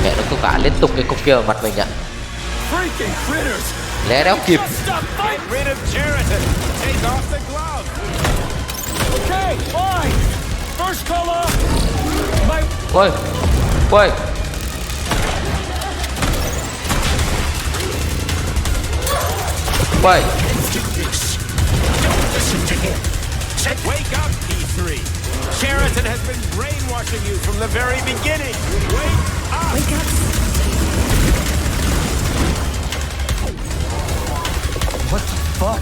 Mẹ nó cứ cả liên tục cái cục kia vào mặt mình ạ. Lẽ đéo kịp. Quay. Wait. Wake up, P3. Sheraton has been brainwashing you from the very beginning. Wake up. Wake up. What the fuck?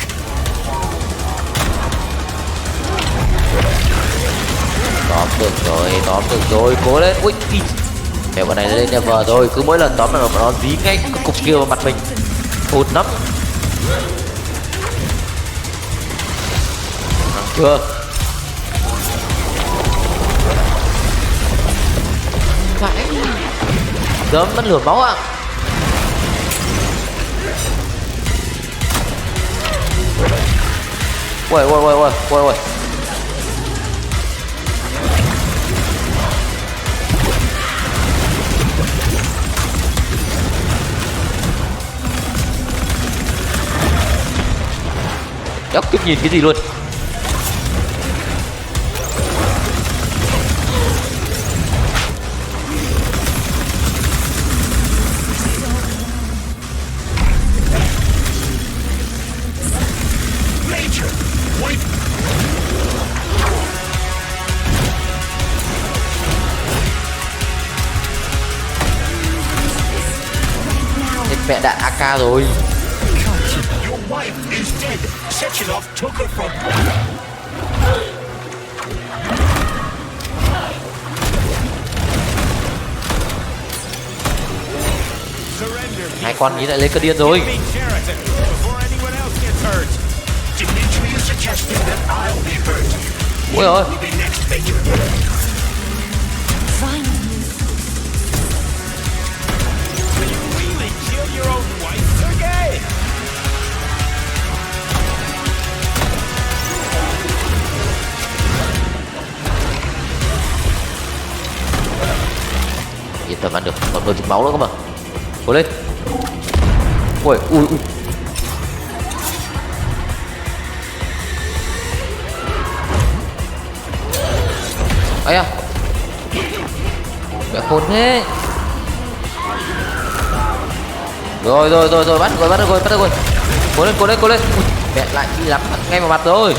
Tóm được rồi, cố lên. Ui, mẹ bọn này lên level rồi, cứ mỗi lần tóm là nó dí ngay cái cục kia vào mặt mình. Hụt lắm. Chưa. Phải. Gớm mất lửa máu ạ. Ui. Đéo kịp nhìn cái gì luôn. Mẹ đạn AK rồi. Your wife is dead. Sechenov took her from Hai con nghĩ lại lấy cơn điên rồi. Dimitri is suggesting that I'll be hurt. Ui ơi. Will be next major. Your own wife, Sergey? Yên tâm ăn được, còn 10 máu nữa cơ mà. Cố lên. Ui. Ấy à. Mẹ khốn thế. Rồi, bắt được rồi. Cố lên. Ui, mẹ lại đi lắm ngay vào mặt rồi.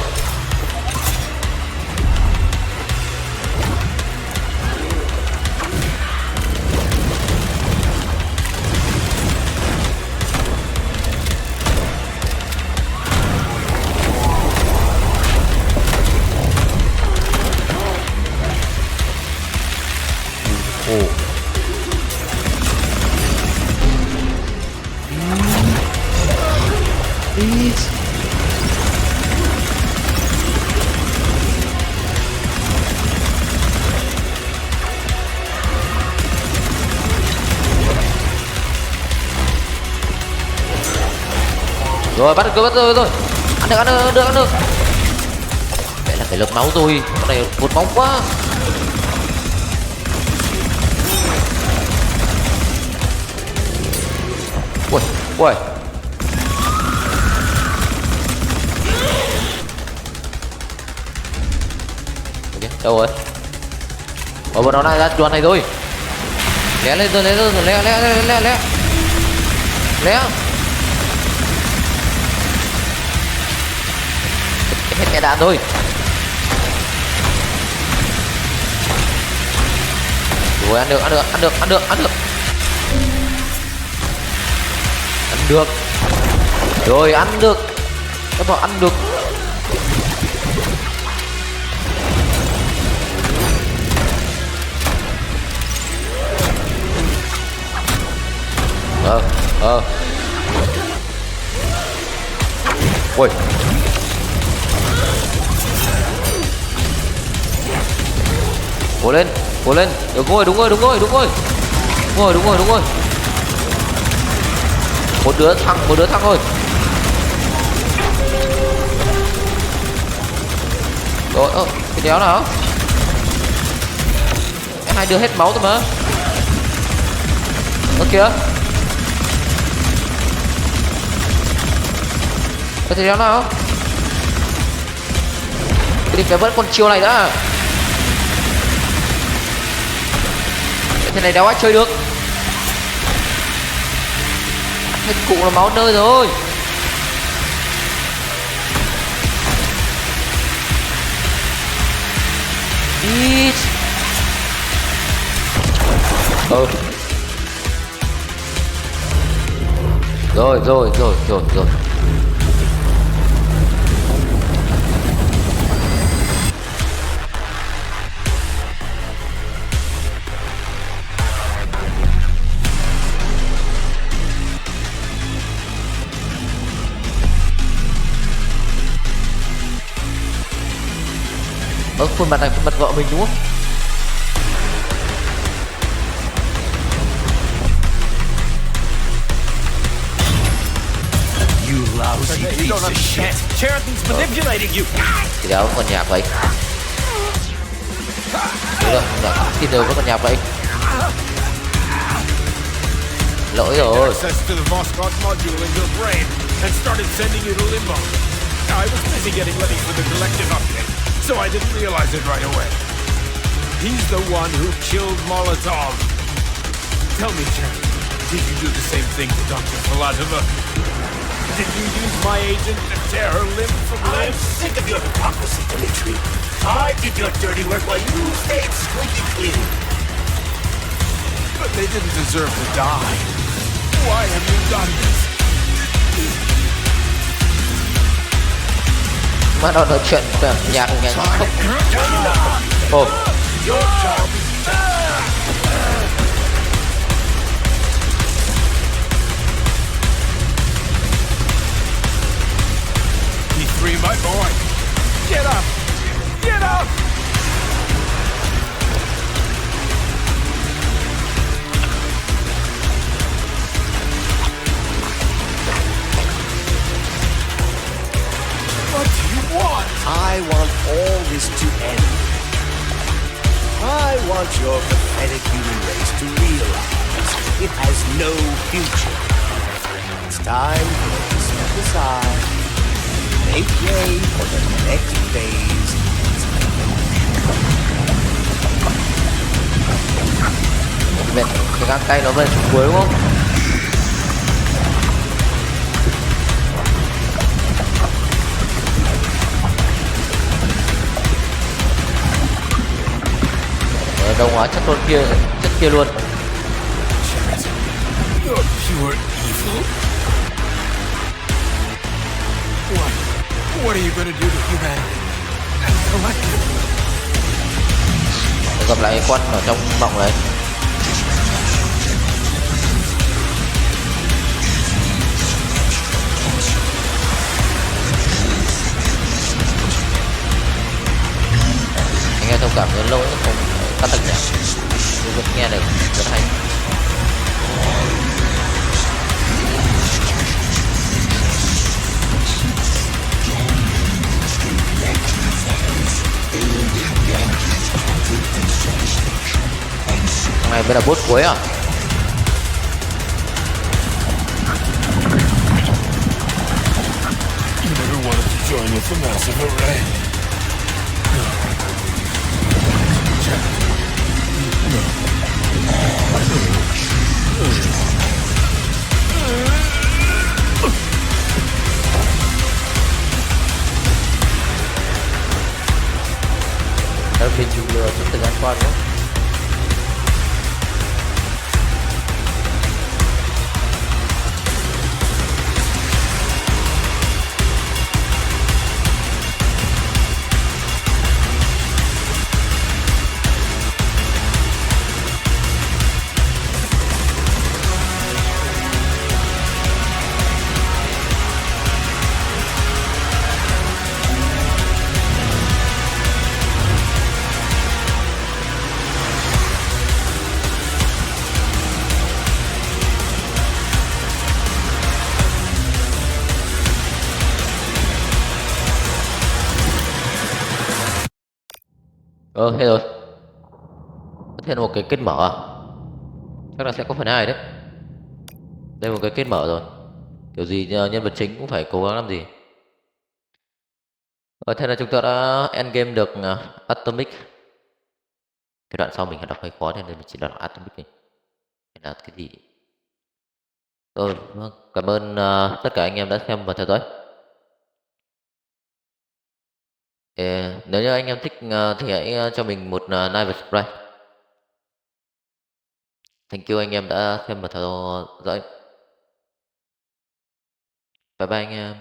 Rồi bắt được rồi. Ăn được. Mẹ là phải lợp máu rồi. Con này một máu quá. Ui. Okay, đâu rồi? Bọn nó lại ra chuột này rồi. Lé lên rồi, lé. Hết cái đạn thôi. Rồi ăn được. Ăn được. Rồi ăn được. Các bạn ăn được. Ui. Cố lên. Đúng rồi. Một đứa thằng thôi. Rồi, cái đéo nào? Hai đứa hết máu rồi mà. Kìa. Cái đéo nào? Cái địch phải vẫn còn chiều này đã. Thế này đéo ai chơi được. Hết cụ là máu nơi rồi. Ít. Rồi. Khuôn mặt này khuôn mặt vợ mình đúng không? You lousy You don't understand. Charity's manipulating you. Thì đó con nhạc vậy. Đấy rồi, khi đều với con nhạc vậy. Lỗi rồi. Access to the Voskhod module in your brain and started sending you to limbo. I was busy getting ready for the collective update, so I didn't realize it right away. He's the one who killed Molotov. Tell me, Jack, did you do the same thing to Dr. Filatova? Did you use my agent to tear her limb from limb? I'm sick of your hypocrisy, Dimitri. I did your dirty work while you stayed squeaky clean. But they didn't deserve to die. Why have you done this? Mà nó nói chuyện nhạc không. Ồ. Free my boy. Get up! Get up! What do you want? I want all this to end. I want your pathetic human race to realize it has no future. It's time for it to step aside. Make way for the next phase. Việt, cái găng tay nó về cuối đúng không? Đồng hóa chất kia luôn. You're pure evil. What are you going to do to humanity and collective? Gặp lại quân ở trong vòng đấy. Anh nghe thông cảm đến lâu nó không cắt được nhỉ? Tôi vẫn nghe được rất hay. Này mới là boss cuối à? You never wanted to join with the massive array. Đã bị chịu lừa suốt thời gian qua đúng không? Thế rồi. Có thêm một cái kết mở à? Chắc là sẽ có phần 2 đấy. Đây một cái kết mở rồi. Kiểu gì nhân vật chính cũng phải cố gắng làm gì. Thế là chúng ta đã end game được Atomic. Cái đoạn sau mình phải đọc hơi khó nên mình chỉ đọc Atomic này. Hay là cái gì? Rồi, vâng. Cảm ơn tất cả anh em đã xem và theo dõi. Nếu như anh em thích thì hãy cho mình một like và subscribe. Thank you anh em đã xem và theo dõi. Bye bye anh em.